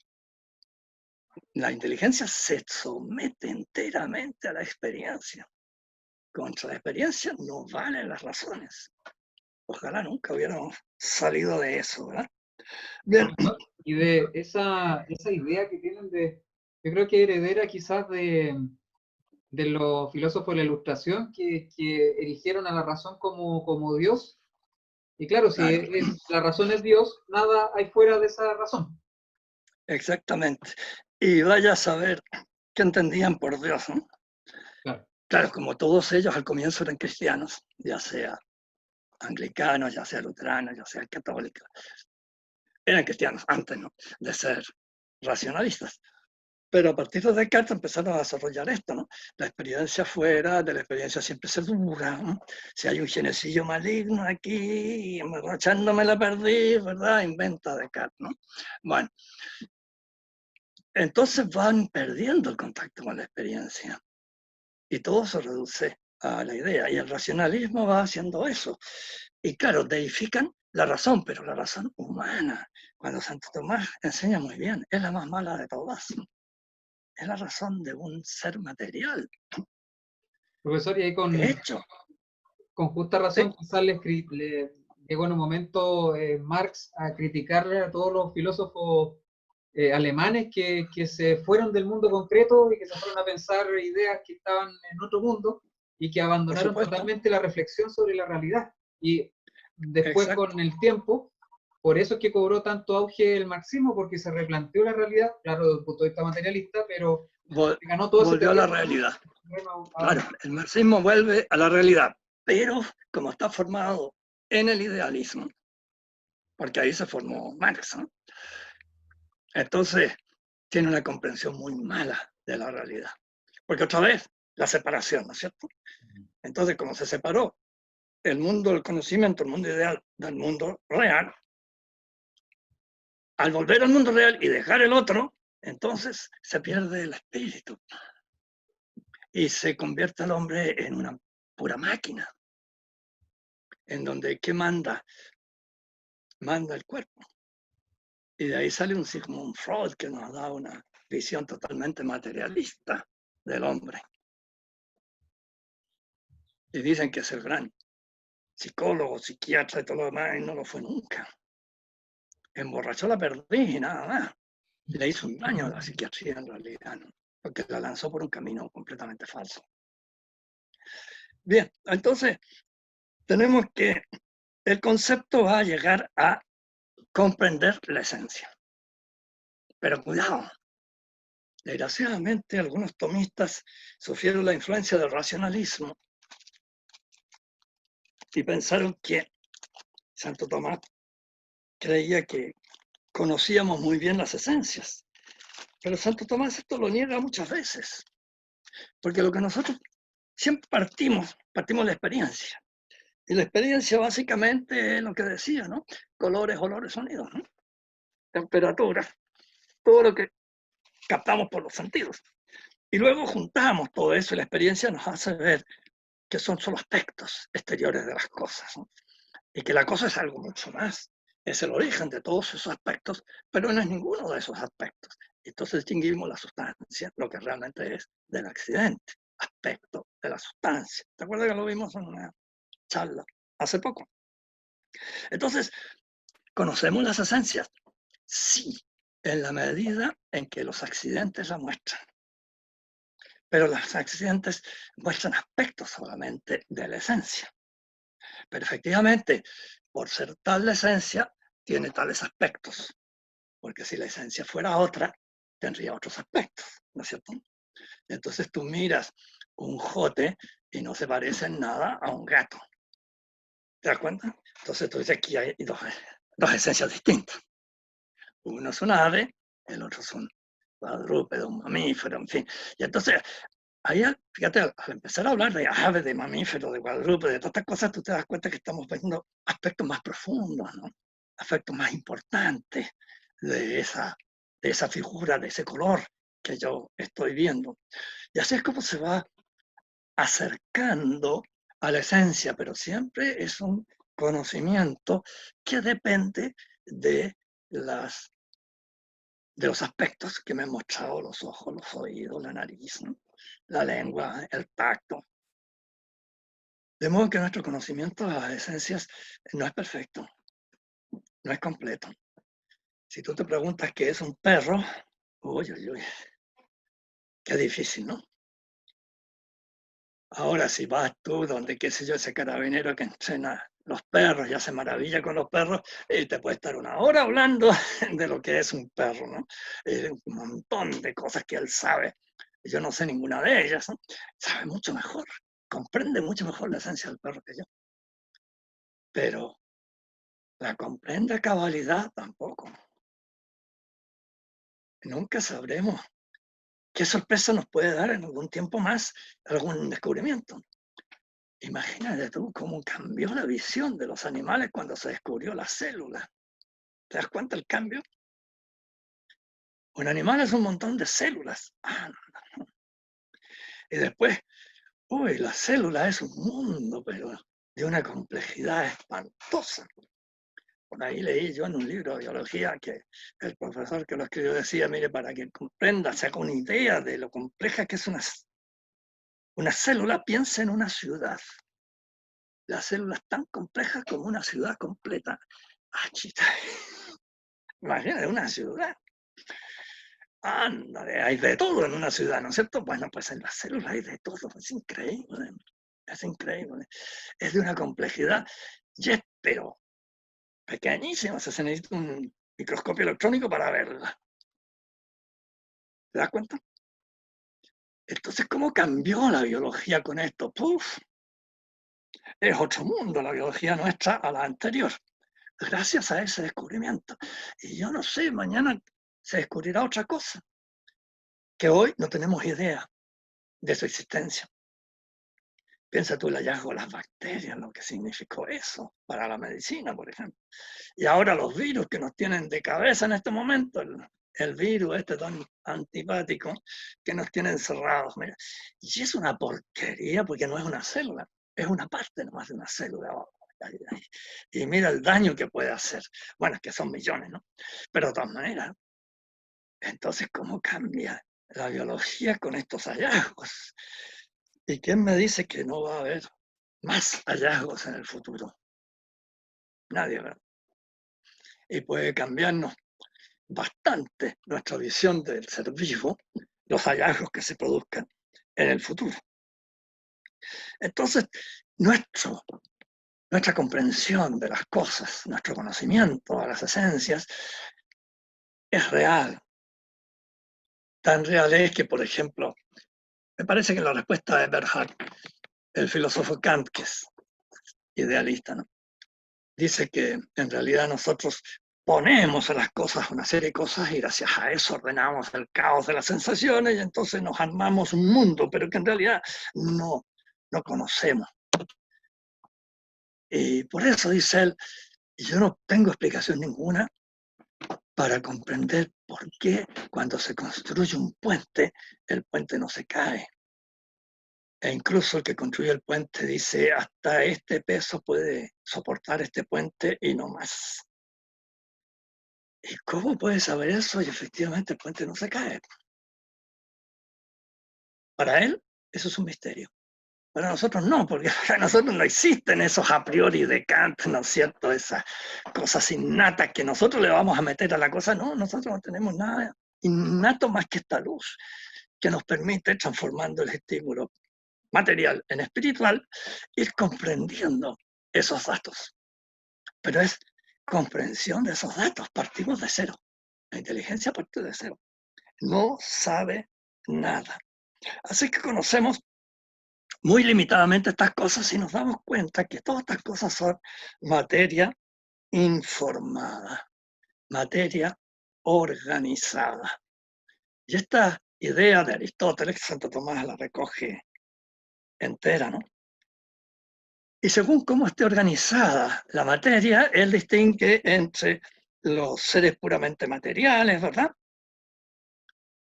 La inteligencia se somete enteramente a la experiencia. Contra la experiencia no valen las razones. Ojalá nunca hubiéramos salido de eso, ¿verdad? Bien. Y de esa idea que tienen yo creo que heredera quizás de los filósofos de la Ilustración que erigieron a la razón como Dios. Y claro, si Claro, la razón es Dios, nada hay fuera de esa razón. exactamente. Y vaya a saber qué entendían por Dios, ¿no? Claro. Claro, como todos ellos al comienzo eran cristianos, ya sea anglicanos, ya sea luteranos, ya sea católicos. Eran cristianos antes, ¿no? De ser racionalistas. Pero a partir de Descartes empezaron a desarrollar esto, ¿no? La experiencia fuera, de la experiencia siempre se dura, ¿no? Si hay un genecillo maligno aquí, emborrachándome la perdí, ¿verdad? Inventa Descartes, ¿no? Bueno, entonces van perdiendo el contacto con la experiencia y todo se reduce a la idea y el racionalismo va haciendo eso. Y claro, deifican la razón, pero la razón humana. Cuando Santo Tomás enseña muy bien, es la más mala de todas. Es la razón de un ser material. Profesor, y ahí De hecho, con justa razón, sí, quizás le llegó en un momento Marx a criticarle a todos los filósofos alemanes que se fueron del mundo concreto y que se fueron a pensar ideas que estaban en otro mundo y que por abandonaron supuesto, totalmente la reflexión sobre la realidad. Y después, exacto. con el tiempo, por eso es que cobró tanto auge el marxismo, porque se replanteó la realidad, claro, desde el punto de vista materialista, pero ganó todo ese Volvió a la terreno, realidad. a Claro, el marxismo vuelve a la realidad, pero como está formado en el idealismo, porque ahí se formó Marx, ¿no? Entonces tiene una comprensión muy mala de la realidad. Porque otra vez, la separación, ¿no es cierto? Entonces, como se separó el mundo del conocimiento, el mundo ideal del mundo real, al volver al mundo real y dejar el otro, entonces se pierde el espíritu y se convierte el hombre en una pura máquina, en donde ¿qué manda? Manda el cuerpo. Y de ahí sale un Sigmund Freud que nos da una visión totalmente materialista del hombre. Y dicen que es el gran psicólogo, psiquiatra y todo lo demás, y no lo fue nunca. Emborrachó la perdiz y nada más. Le hizo un daño a la psiquiatría en realidad, ¿no? Porque la lanzó por un camino completamente falso. Bien, entonces tenemos que el concepto va a llegar a comprender la esencia. Pero cuidado, desgraciadamente algunos tomistas sufrieron la influencia del racionalismo y pensaron que Santo Tomás creía que conocíamos muy bien las esencias. Pero Santo Tomás esto lo niega muchas veces, porque lo que nosotros siempre partimos de la experiencia. Y la experiencia básicamente es lo que decía, ¿no? Colores, olores, sonidos, ¿no? Temperatura, todo lo que captamos por los sentidos. Y luego juntamos todo eso y la experiencia nos hace ver que son solo aspectos exteriores de las cosas, ¿no? Y que la cosa es algo mucho más. Es el origen de todos esos aspectos, pero no es ninguno de esos aspectos. Entonces distinguimos la sustancia, lo que realmente es, del accidente, aspecto de la sustancia. ¿Te acuerdas que lo vimos en una charla hace poco? Entonces, ¿conocemos las esencias? Sí, en la medida en que los accidentes la muestran. Pero los accidentes muestran aspectos solamente de la esencia. Pero efectivamente, por ser tal la esencia, tiene tales aspectos. Porque si la esencia fuera otra, tendría otros aspectos, ¿no es cierto? Entonces tú miras un jote y no se parece en nada a un gato. ¿Te das cuenta? Entonces tú dices, aquí hay dos esencias distintas. Uno es un ave, el otro es un cuadrúpedo, un mamífero, en fin. Y entonces, ahí, fíjate, al empezar a hablar de aves, de mamíferos, de cuadrúpedos, de todas estas cosas, tú te das cuenta que estamos viendo aspectos más profundos, ¿no? Aspectos más importantes de esa figura, de ese color que yo estoy viendo. Y así es como se va acercando a la esencia, pero siempre es un conocimiento que depende de los aspectos que me han mostrado los ojos, los oídos, la nariz, ¿no? La lengua, el tacto. De modo que nuestro conocimiento de las esencias no es perfecto, no es completo. Si tú te preguntas qué es un perro, uy, uy, uy, qué difícil, ¿no? Ahora si vas tú donde, qué sé yo, ese carabinero que entrena los perros y hace maravilla con los perros, y te puede estar una hora hablando de lo que es un perro, ¿no? Un montón de cosas que él sabe. Yo no sé ninguna de ellas, ¿no? Sabe mucho mejor, comprende mucho mejor la esencia del perro que yo. Pero la comprende a cabalidad tampoco. Nunca sabremos qué sorpresa nos puede dar en algún tiempo más algún descubrimiento. Imagínate tú cómo cambió la visión de los animales cuando se descubrió la célula. ¿Te das cuenta el cambio? Un animal es un montón de células. Y después, uy, la célula es un mundo, pero de una complejidad espantosa. Por ahí leí yo en un libro de biología que el profesor que lo escribió decía, mire, para que comprenda, se haga una idea de lo compleja que es una célula, piensa en una ciudad. La célula es tan compleja como una ciudad completa. Chita. Imagínate una ciudad. Ándale, hay de todo en una ciudad, ¿no es cierto? Bueno, pues en las células hay de todo, es increíble, es increíble. Es de una complejidad, yes, pero pequeñísima, se necesita un microscopio electrónico para verla. ¿Te das cuenta? Entonces, ¿cómo cambió la biología con esto? ¡Puf! Es otro mundo la biología nuestra a la anterior, gracias a ese descubrimiento. Y yo no sé, mañana se descubrirá otra cosa, que hoy no tenemos idea de su existencia. Piensa tú el hallazgo de las bacterias, lo que significó eso para la medicina, por ejemplo. Y ahora los virus que nos tienen de cabeza en este momento, el virus este tan antipático que nos tiene encerrados. Mira. Y es una porquería porque no es una célula, es una parte nomás de una célula. ay, ay. Y mira el daño que puede hacer. Bueno, es que son millones, ¿no? Pero de todas maneras, entonces, ¿cómo cambia la biología con estos hallazgos? ¿Y quién me dice que no va a haber más hallazgos en el futuro? Nadie, ¿verdad? Y puede cambiarnos bastante nuestra visión del ser vivo, los hallazgos que se produzcan en el futuro. Entonces, nuestra comprensión de las cosas, nuestro conocimiento de las esencias, es real. Tan real es que, por ejemplo, me parece que la respuesta de Bernhard, el filósofo Kant, que es idealista, ¿no? Dice que en realidad nosotros ponemos a las cosas una serie de cosas y gracias a eso ordenamos el caos de las sensaciones y entonces nos armamos un mundo, pero que en realidad no conocemos. Y por eso dice él, yo no tengo explicación ninguna para comprender por qué cuando se construye un puente, el puente no se cae. E incluso el que construye el puente dice, hasta este peso puede soportar este puente y no más. ¿Y cómo puede saber eso? Y efectivamente el puente no se cae. Para él, eso es un misterio. Para nosotros no, porque para nosotros no existen esos a priori de Kant, ¿no es cierto? Esas cosas innatas que nosotros le vamos a meter a la cosa. No, nosotros no tenemos nada innato más que esta luz que nos permite, transformando el estímulo material en espiritual, ir comprendiendo esos datos. Pero es comprensión de esos datos, partimos de cero. La inteligencia parte de cero. No sabe nada. Así que conocemos muy limitadamente estas cosas y nos damos cuenta que todas estas cosas son materia informada, materia organizada. Y esta idea de Aristóteles, Santo Tomás la recoge entera, ¿no? Y según cómo esté organizada la materia, él distingue entre los seres puramente materiales, ¿verdad?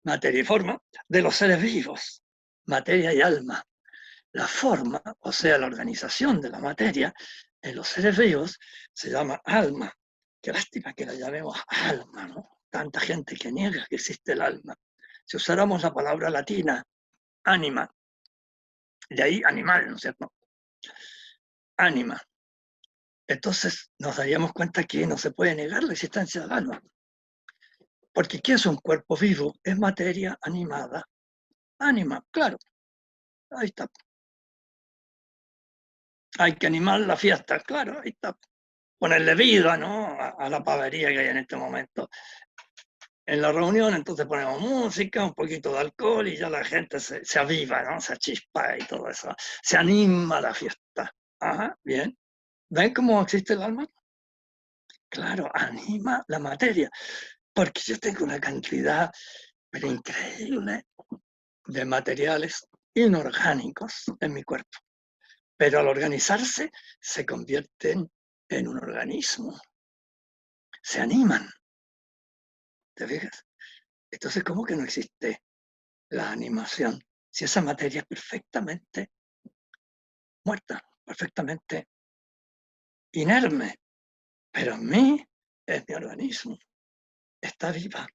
Materia y forma, de los seres vivos, materia y alma. La forma, o sea, la organización de la materia, en los seres vivos se llama alma. Qué lástima que la llamemos alma, ¿no? Tanta gente que niega que existe el alma. Si usáramos la palabra latina, anima, de ahí animal, ¿no es cierto? Ánima. Entonces nos daríamos cuenta que no se puede negar la existencia del alma. Porque ¿qué es un cuerpo vivo? Es materia animada. Ánima, claro, ahí está. Hay que animar la fiesta, claro, ahí está. Ponerle vida, ¿no? A la pavería que hay en este momento. En la reunión entonces ponemos música, un poquito de alcohol y ya la gente se aviva, ¿no? Se achispa y todo eso. Se anima la fiesta. Ajá, bien. ¿Ven cómo existe el alma? Claro, anima la materia. Porque yo tengo una cantidad pero increíble de materiales inorgánicos en mi cuerpo. Pero al organizarse se convierten en un organismo. Se animan. ¿Te fijas? Entonces, ¿cómo que no existe la animación? Si esa materia es perfectamente muerta, perfectamente inerme, pero en mí es mi organismo, está viva.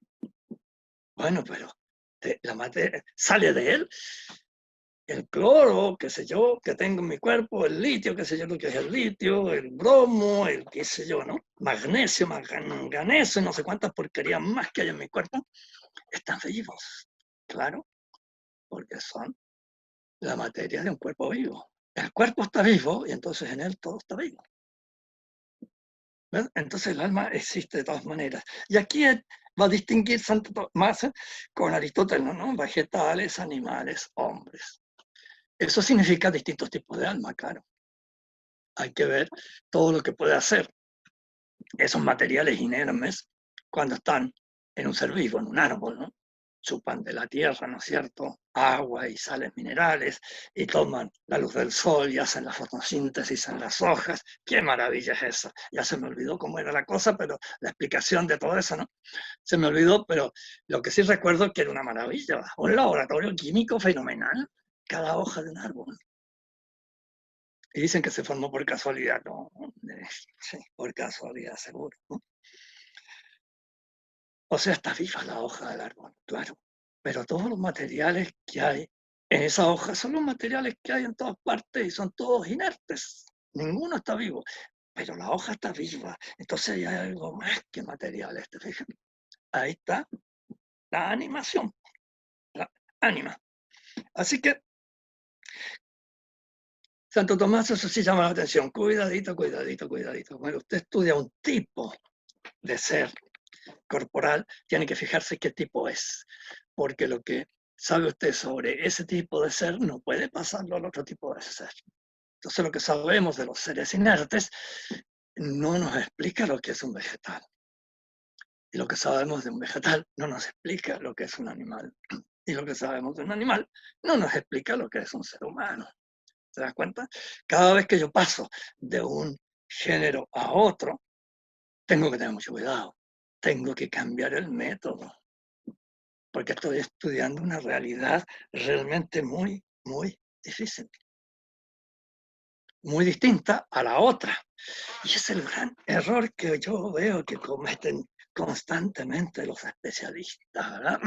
Bueno, pero la materia sale de él, el cloro, qué sé yo, que tengo en mi cuerpo, el litio, qué sé yo lo que es el litio, el bromo, el qué sé yo, ¿no? Magnesio, manganeso, no sé cuántas porquerías más que hay en mi cuerpo, están vivos, claro, porque son la materia de un cuerpo vivo. El cuerpo está vivo y entonces en él todo está vivo. ¿Ves? Entonces el alma existe de todas maneras. Y aquí va a distinguir Santo Tomás con Aristóteles, ¿no? Vegetales, animales, hombres. Eso significa distintos tipos de alma, claro. Hay que ver todo lo que puede hacer esos materiales inermes cuando están en un ser vivo, en un árbol, ¿no? Chupan de la tierra, ¿no es cierto? Agua y sales minerales, y toman la luz del sol y hacen la fotosíntesis en las hojas. ¡Qué maravilla es esa! Ya se me olvidó cómo era la cosa, pero la explicación de todo eso, ¿no? Se me olvidó, pero lo que sí recuerdo es que era una maravilla. Un laboratorio químico fenomenal, cada hoja de un árbol. Y dicen que se formó por casualidad, ¿no? Sí, por casualidad, seguro, ¿no? O sea, está viva la hoja del árbol, claro. Pero todos los materiales que hay en esa hoja son los materiales que hay en todas partes y son todos inertes. Ninguno está vivo. Pero la hoja está viva. Entonces hay algo más que materiales, ¿te fijas? Ahí está la animación, la ánima. Así que Santo Tomás, eso sí llama la atención. Cuidadito, cuidadito, cuidadito. Cuando usted estudia un tipo de ser corporal, tiene que fijarse qué tipo es. Porque lo que sabe usted sobre ese tipo de ser no puede pasarlo al otro tipo de ser. Entonces lo que sabemos de los seres inertes no nos explica lo que es un vegetal. Y lo que sabemos de un vegetal no nos explica lo que es un animal. Y lo que sabemos de un animal no nos explica lo que es un ser humano. ¿Te das cuenta? Cada vez que yo paso de un género a otro, tengo que tener mucho cuidado. Tengo que cambiar el método. Porque estoy estudiando una realidad realmente muy, muy difícil. Muy distinta a la otra. Y es el gran error que yo veo que cometen constantemente los especialistas, ¿verdad?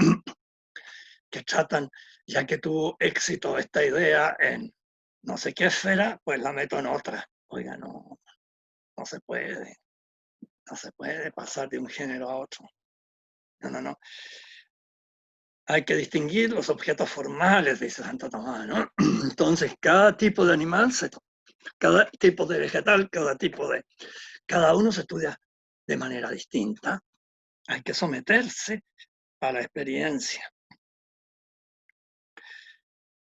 Que tratan, ya que tuvo éxito esta idea en no sé qué esfera, pues la meto en otra. Oiga, no se puede. No se puede pasar de un género a otro. No. Hay que distinguir los objetos formales, dice Santo Tomás, ¿no? Entonces, cada tipo de animal, cada tipo de vegetal, cada uno se estudia de manera distinta. Hay que someterse a la experiencia.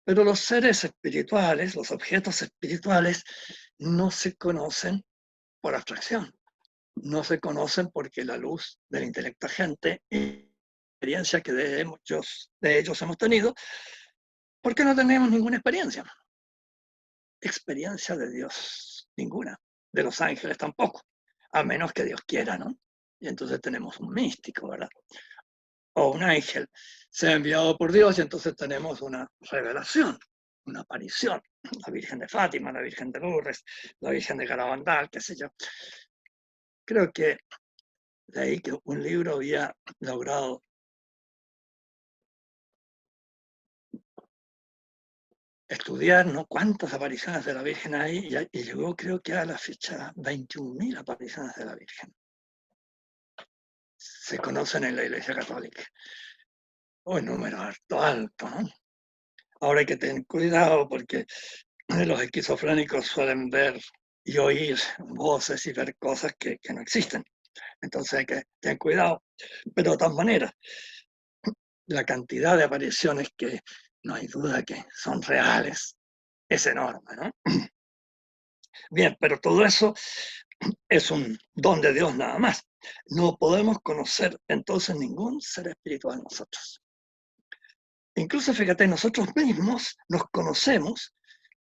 Pero los seres espirituales, los objetos espirituales, no se conocen por abstracción. No se conocen porque la luz del intelecto agente y la experiencia que de ellos hemos tenido, porque no tenemos ninguna experiencia. Experiencia de Dios, ninguna. De los ángeles tampoco, a menos que Dios quiera, ¿no? Y entonces tenemos un místico, ¿verdad? O un ángel sea enviado por Dios y entonces tenemos una revelación, una aparición. La Virgen de Fátima, la Virgen de Lourdes, la Virgen de Garabandal, qué sé yo. Creo que de ahí que un libro había logrado estudiar, ¿no? Cuántas apariciones de la Virgen hay, y llegó creo que a la fecha 21.000 apariciones de la Virgen. Se conocen en la Iglesia Católica. Un número alto, ¿no? Ahora hay que tener cuidado porque los esquizofrénicos suelen ver y oír voces y ver cosas que no existen. Entonces hay que tener cuidado. Pero de todas maneras, la cantidad de apariciones que no hay duda que son reales es enorme, ¿no? Bien, pero todo eso es un don de Dios nada más. No podemos conocer entonces ningún ser espiritual nosotros. Incluso, fíjate, nosotros mismos nos conocemos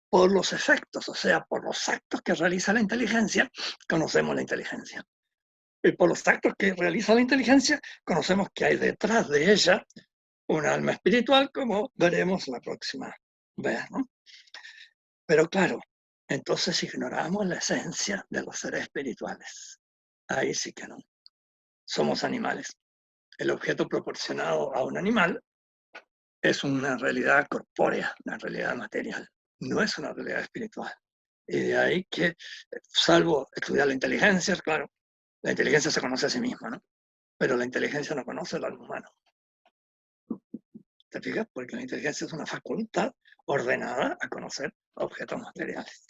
por los efectos, o sea, por los actos que realiza la inteligencia, conocemos la inteligencia. Y por los actos que realiza la inteligencia, conocemos que hay detrás de ella un alma espiritual, como veremos la próxima vez, ¿no? Pero claro, entonces ignoramos la esencia de los seres espirituales. Ahí sí que no. Somos animales. El objeto proporcionado a un animal es una realidad corpórea, una realidad material. No es una realidad espiritual. Y de ahí que, salvo estudiar la inteligencia, claro, la inteligencia se conoce a sí misma, ¿no? Pero la inteligencia no conoce al alma humana. ¿Te fijas? Porque la inteligencia es una facultad ordenada a conocer objetos materiales.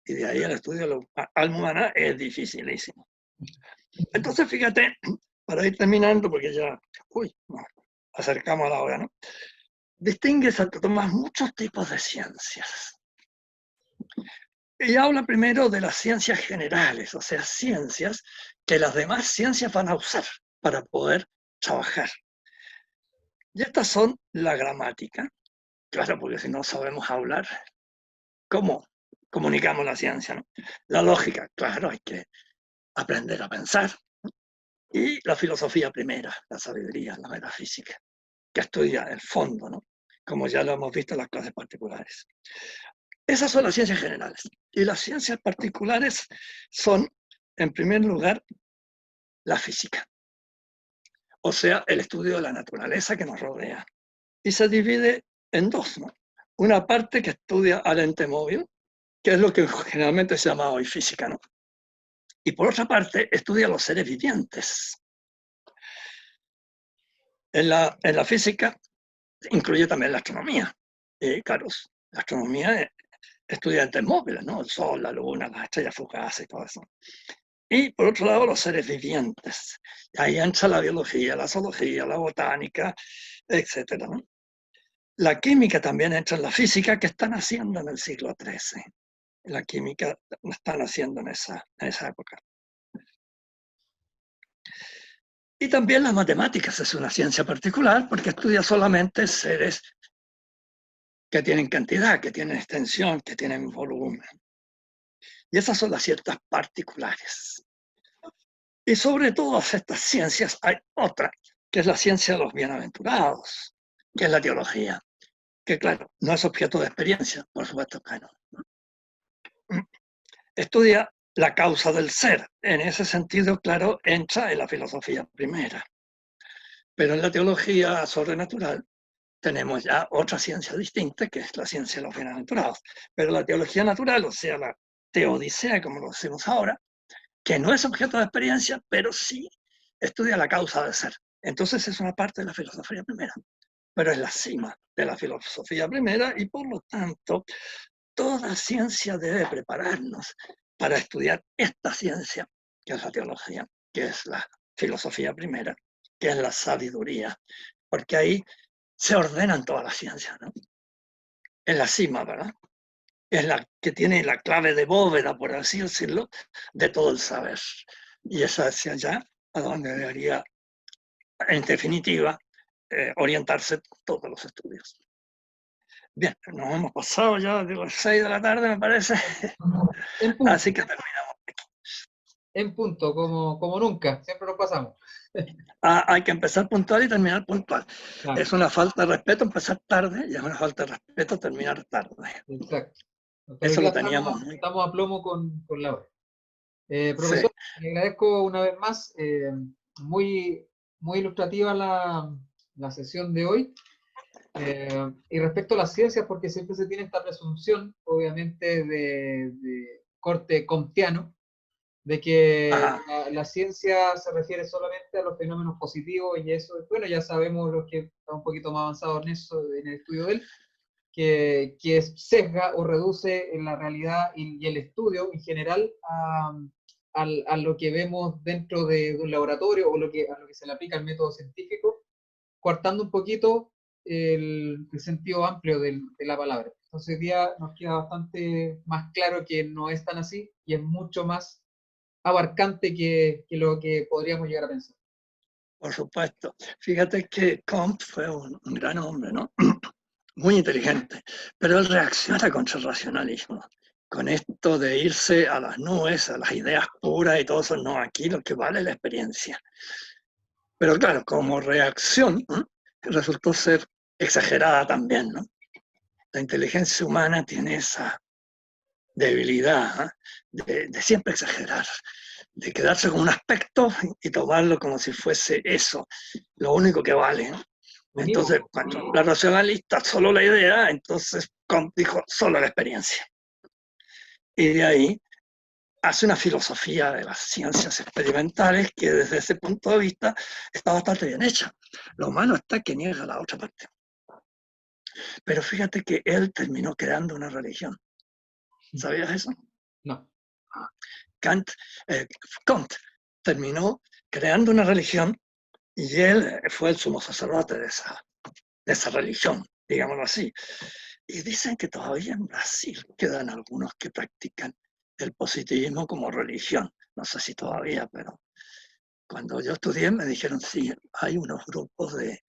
Y de ahí el estudio de la alma humana es dificilísimo. Entonces, fíjate, para ir terminando, porque ya, nos acercamos a la hora, ¿no? Distingue Santo Tomás muchos tipos de ciencias. Y habla primero de las ciencias generales, o sea, ciencias que las demás ciencias van a usar para poder trabajar. Y estas son la gramática, claro, porque si no sabemos hablar, ¿cómo comunicamos la ciencia, ¿no? La lógica, claro, hay que aprender a pensar. Y la filosofía primera, la sabiduría, la metafísica, que estudia el fondo, ¿no? Como ya lo hemos visto en las clases particulares. Esas son las ciencias generales. Y las ciencias particulares son, en primer lugar, la física. O sea, el estudio de la naturaleza que nos rodea. Y se divide en dos, ¿no? Una parte que estudia al ente móvil, que es lo que generalmente se llama hoy física, ¿no? Y por otra parte, estudia a los seres vivientes. En la física incluye también la astronomía. Y claro, la astronomía estudia entes móviles, ¿no? El Sol, la Luna, las estrellas fugaces y todo eso. Y por otro lado, los seres vivientes. Ahí entra la biología, la zoología, la botánica, etc., ¿no? La química también entra en la física, que están haciendo en el siglo XIII. La química la están haciendo en esa época. Y también las matemáticas es una ciencia particular porque estudia solamente seres que tienen cantidad, que tienen extensión, que tienen volumen. Y esas son las ciencias particulares. Y sobre todas estas ciencias hay otra, que es la ciencia de los bienaventurados, que es la teología, que claro, no es objeto de experiencia, por supuesto que no. Estudia la causa del ser. En ese sentido, claro, entra en la filosofía primera. Pero en la teología sobrenatural tenemos ya otra ciencia distinta, que es la ciencia de los bienaventurados. Pero la teología natural, o sea, la teodicea, como lo decimos ahora, que no es objeto de experiencia, pero sí estudia la causa del ser. Entonces es una parte de la filosofía primera, pero es la cima de la filosofía primera y por lo tanto toda ciencia debe prepararnos para estudiar esta ciencia, que es la teología, que es la filosofía primera, que es la sabiduría, porque ahí se ordenan todas las ciencias, ¿no? En la cima, ¿verdad? Es la que tiene la clave de bóveda, por así decirlo, de todo el saber. Y es hacia allá a donde debería, en definitiva, orientarse todos los estudios. Bien, nos hemos pasado ya de las 6 de la tarde, me parece. En punto, Así que terminamos. en punto, como nunca, siempre nos pasamos. Hay que empezar puntual y terminar puntual. Claro, Es una falta de respeto empezar tarde y es una falta de respeto terminar tarde. exacto. Pero hoy Eso día lo teníamos muy... estamos a plomo con la hora. Sí, Profesor, le agradezco una vez más, muy, muy ilustrativa la sesión de hoy. Y respecto a las ciencias, porque siempre se tiene esta presunción, obviamente, de corte comtiano, de que ajá, la ciencia se refiere solamente a los fenómenos positivos y eso, bueno, ya sabemos los que están un poquito más avanzados en eso, en el estudio de él, que sesga o reduce en la realidad y el estudio en general a lo que vemos dentro de un laboratorio o a lo que se le aplica el método científico, cortando un poquito el sentido amplio de la palabra. Entonces hoy día nos queda bastante más claro que no es tan así y es mucho más abarcante que lo que podríamos llegar a pensar. por supuesto. Fíjate que Comte fue un gran hombre, ¿no? Muy inteligente, pero él reacciona contra el racionalismo. Con esto de irse a las nubes, a las ideas puras y todo eso, no, aquí lo que vale es la experiencia. Pero claro, como reacción, ¿no? Resultó ser exagerada también, ¿no? La inteligencia humana tiene esa debilidad, ¿eh? de siempre exagerar, de quedarse con un aspecto y tomarlo como si fuese eso, lo único que vale, ¿no? Entonces, Unívoco. cuando la racionalista solo la idea, entonces Comte dijo solo la experiencia. Y de ahí hace una filosofía de las ciencias experimentales que desde ese punto de vista está bastante bien hecha. Lo malo está que niega la otra parte. Pero fíjate que él terminó creando una religión. ¿Sabías eso? No. Kant, Comte terminó creando una religión y él fue el sumo sacerdote de esa religión, digámoslo así. Y dicen que todavía en Brasil quedan algunos que practican el positivismo como religión. No sé si todavía, pero cuando yo estudié me dijeron, sí, hay unos grupos de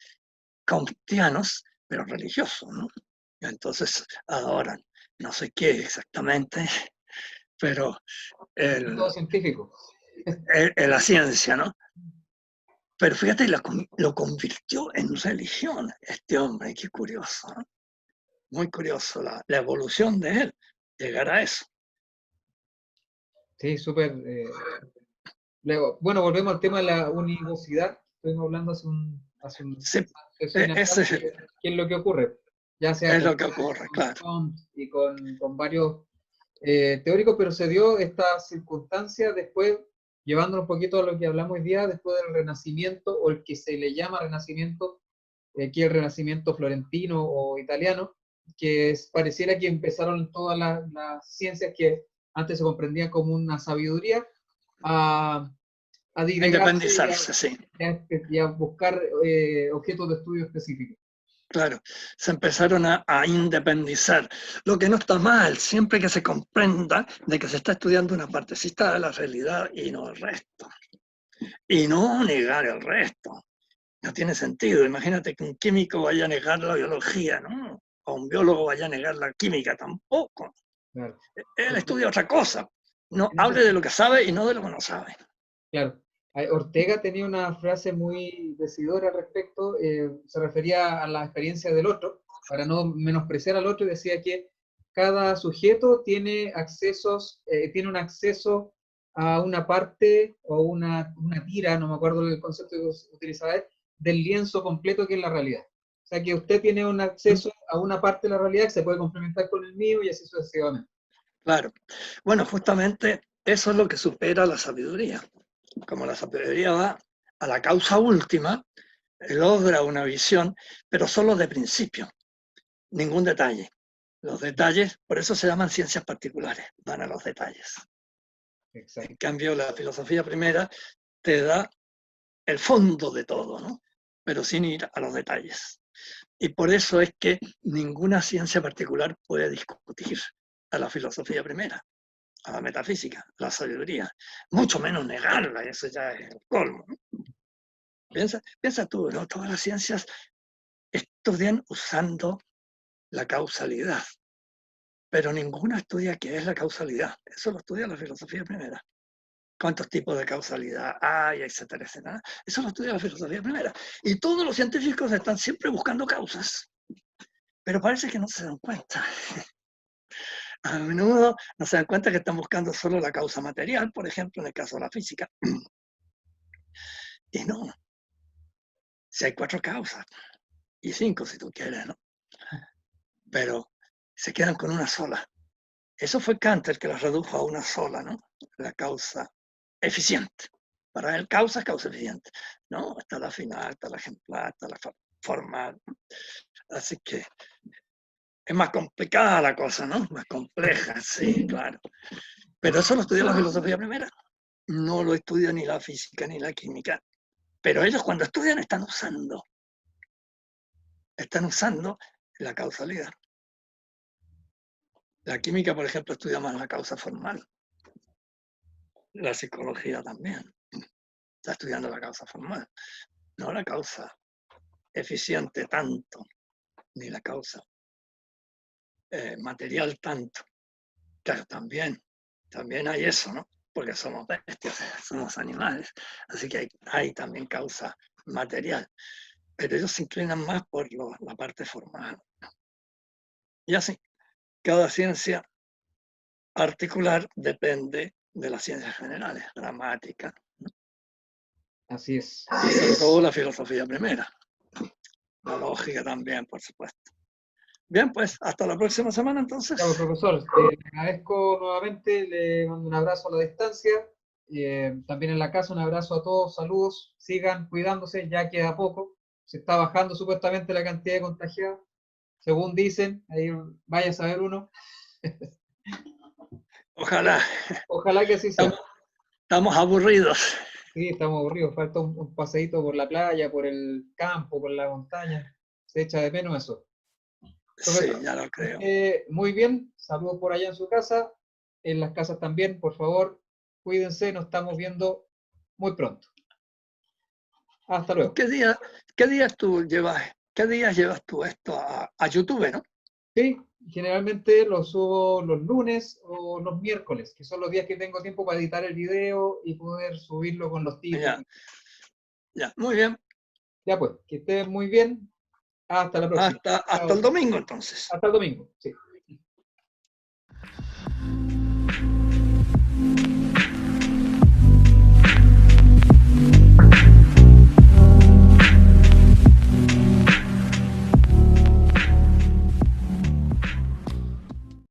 comtianos, pero religiosos, ¿no? Y entonces adoran, no sé qué exactamente, pero Método científico. la ciencia, ¿no? Pero fíjate, lo convirtió en religión este hombre, qué curioso, ¿no? muy curioso la evolución de él, llegar a eso. Sí, súper. Bueno, volvemos al tema de la univocidad. Estuvimos hablando hace un Sí, sesión atrás, ese qué es lo que ocurre, ya sea es con lo que ocurre, claro. Comte y con varios teóricos, pero se dio esta circunstancia después, llevándonos un poquito a lo que hablamos hoy día, después del Renacimiento, o el que se le llama Renacimiento, aquí el Renacimiento florentino o italiano, que pareciera que empezaron todas las ciencias que antes se comprendían como una sabiduría a, a A digregarse independizarse, sí. y a buscar objetos de estudio específicos. Claro, se empezaron a independizar, lo que no está mal, siempre que se comprenda de que se está estudiando una partecita de la realidad y no el resto. Y no negar el resto. No tiene sentido. Imagínate que un químico vaya a negar la biología, ¿no? O un biólogo vaya a negar la química, tampoco. Claro. Él estudia otra cosa. No En ese hable de lo que sabe y no de lo que no sabe. Claro. Ortega tenía una frase muy decidora al respecto, se refería a la experiencia del otro, para no menospreciar al otro, y decía que cada sujeto tiene tiene un acceso a una parte o una tira, no me acuerdo el concepto que utilizaba él, del lienzo completo que es la realidad. O sea que usted tiene un acceso a una parte de la realidad que se puede complementar con el mío y así sucesivamente. Claro. Bueno, justamente eso es lo que supera la sabiduría. Como la sabiduría va a la causa última, logra una visión, pero solo de principio, ningún detalle. Los detalles, por eso se llaman ciencias particulares, van a los detalles. Exacto. En cambio, la filosofía primera te da el fondo de todo, ¿no? Pero sin ir a los detalles. Y por eso es que ninguna ciencia particular puede discutir a la filosofía primera, a la metafísica, a la sabiduría, mucho menos negarla, eso ya es el colmo. Piensa tú, ¿no? Todas las ciencias estudian usando la causalidad, pero ninguna estudia qué es la causalidad. Eso lo estudia la filosofía primera. Cuántos tipos de causalidad hay, etcétera, etcétera. Eso lo estudia la filosofía primera. Y todos los científicos están siempre buscando causas, pero parece que no se dan cuenta. A menudo no se dan cuenta que están buscando solo la causa material, por ejemplo, en el caso de la física. Y no, si hay 4 causas, y 5 si tú quieres, ¿no? Pero se quedan con una sola. Eso fue Kant el que la redujo a una sola, ¿no? La causa eficiente. Para él, causa es causa eficiente. No, está la final, está la ejemplar, está la formal. Así que es más complicada la cosa, ¿no? Más compleja, sí, claro. Pero eso lo estudia la filosofía primera. No lo estudia ni la física ni la química. Pero ellos cuando estudian están usando la causalidad. La química, por ejemplo, estudia más la causa formal. La psicología también. Está estudiando la causa formal, no la causa eficiente tanto, ni la causa material tanto. Claro, también hay eso, ¿no? Porque somos bestias, somos animales, así que hay también causa material, pero ellos se inclinan más por la parte formal. Y así, cada ciencia particular depende de las ciencias generales, gramática, ¿no? Así es. Y sobre todo la filosofía primera, la lógica también, por supuesto. Bien, pues hasta la próxima semana entonces. Ya, pues, profesor, le agradezco nuevamente, le mando un abrazo a la distancia, también en la casa un abrazo a todos, saludos, sigan cuidándose, ya queda poco, se está bajando supuestamente la cantidad de contagiados, según dicen, ahí vaya a saber uno, Ojalá. ojalá que así sea. Estamos aburridos. Sí, estamos aburridos, falta un paseíto por la playa, por el campo, por la montaña, se echa de menos eso. Sí, Profesor, ya lo creo. muy bien, saludos por allá en su casa, en las casas también, por favor, cuídense, nos estamos viendo muy pronto. Hasta ¿Y luego. qué días llevas tú esto a YouTube, no? Sí, generalmente lo subo los lunes o los miércoles, que son los días que tengo tiempo para editar el video y poder subirlo con los títulos. Ya, ya, muy bien. Ya pues, que estén muy bien. Hasta la próxima. Hasta el domingo, entonces. Hasta el domingo, sí.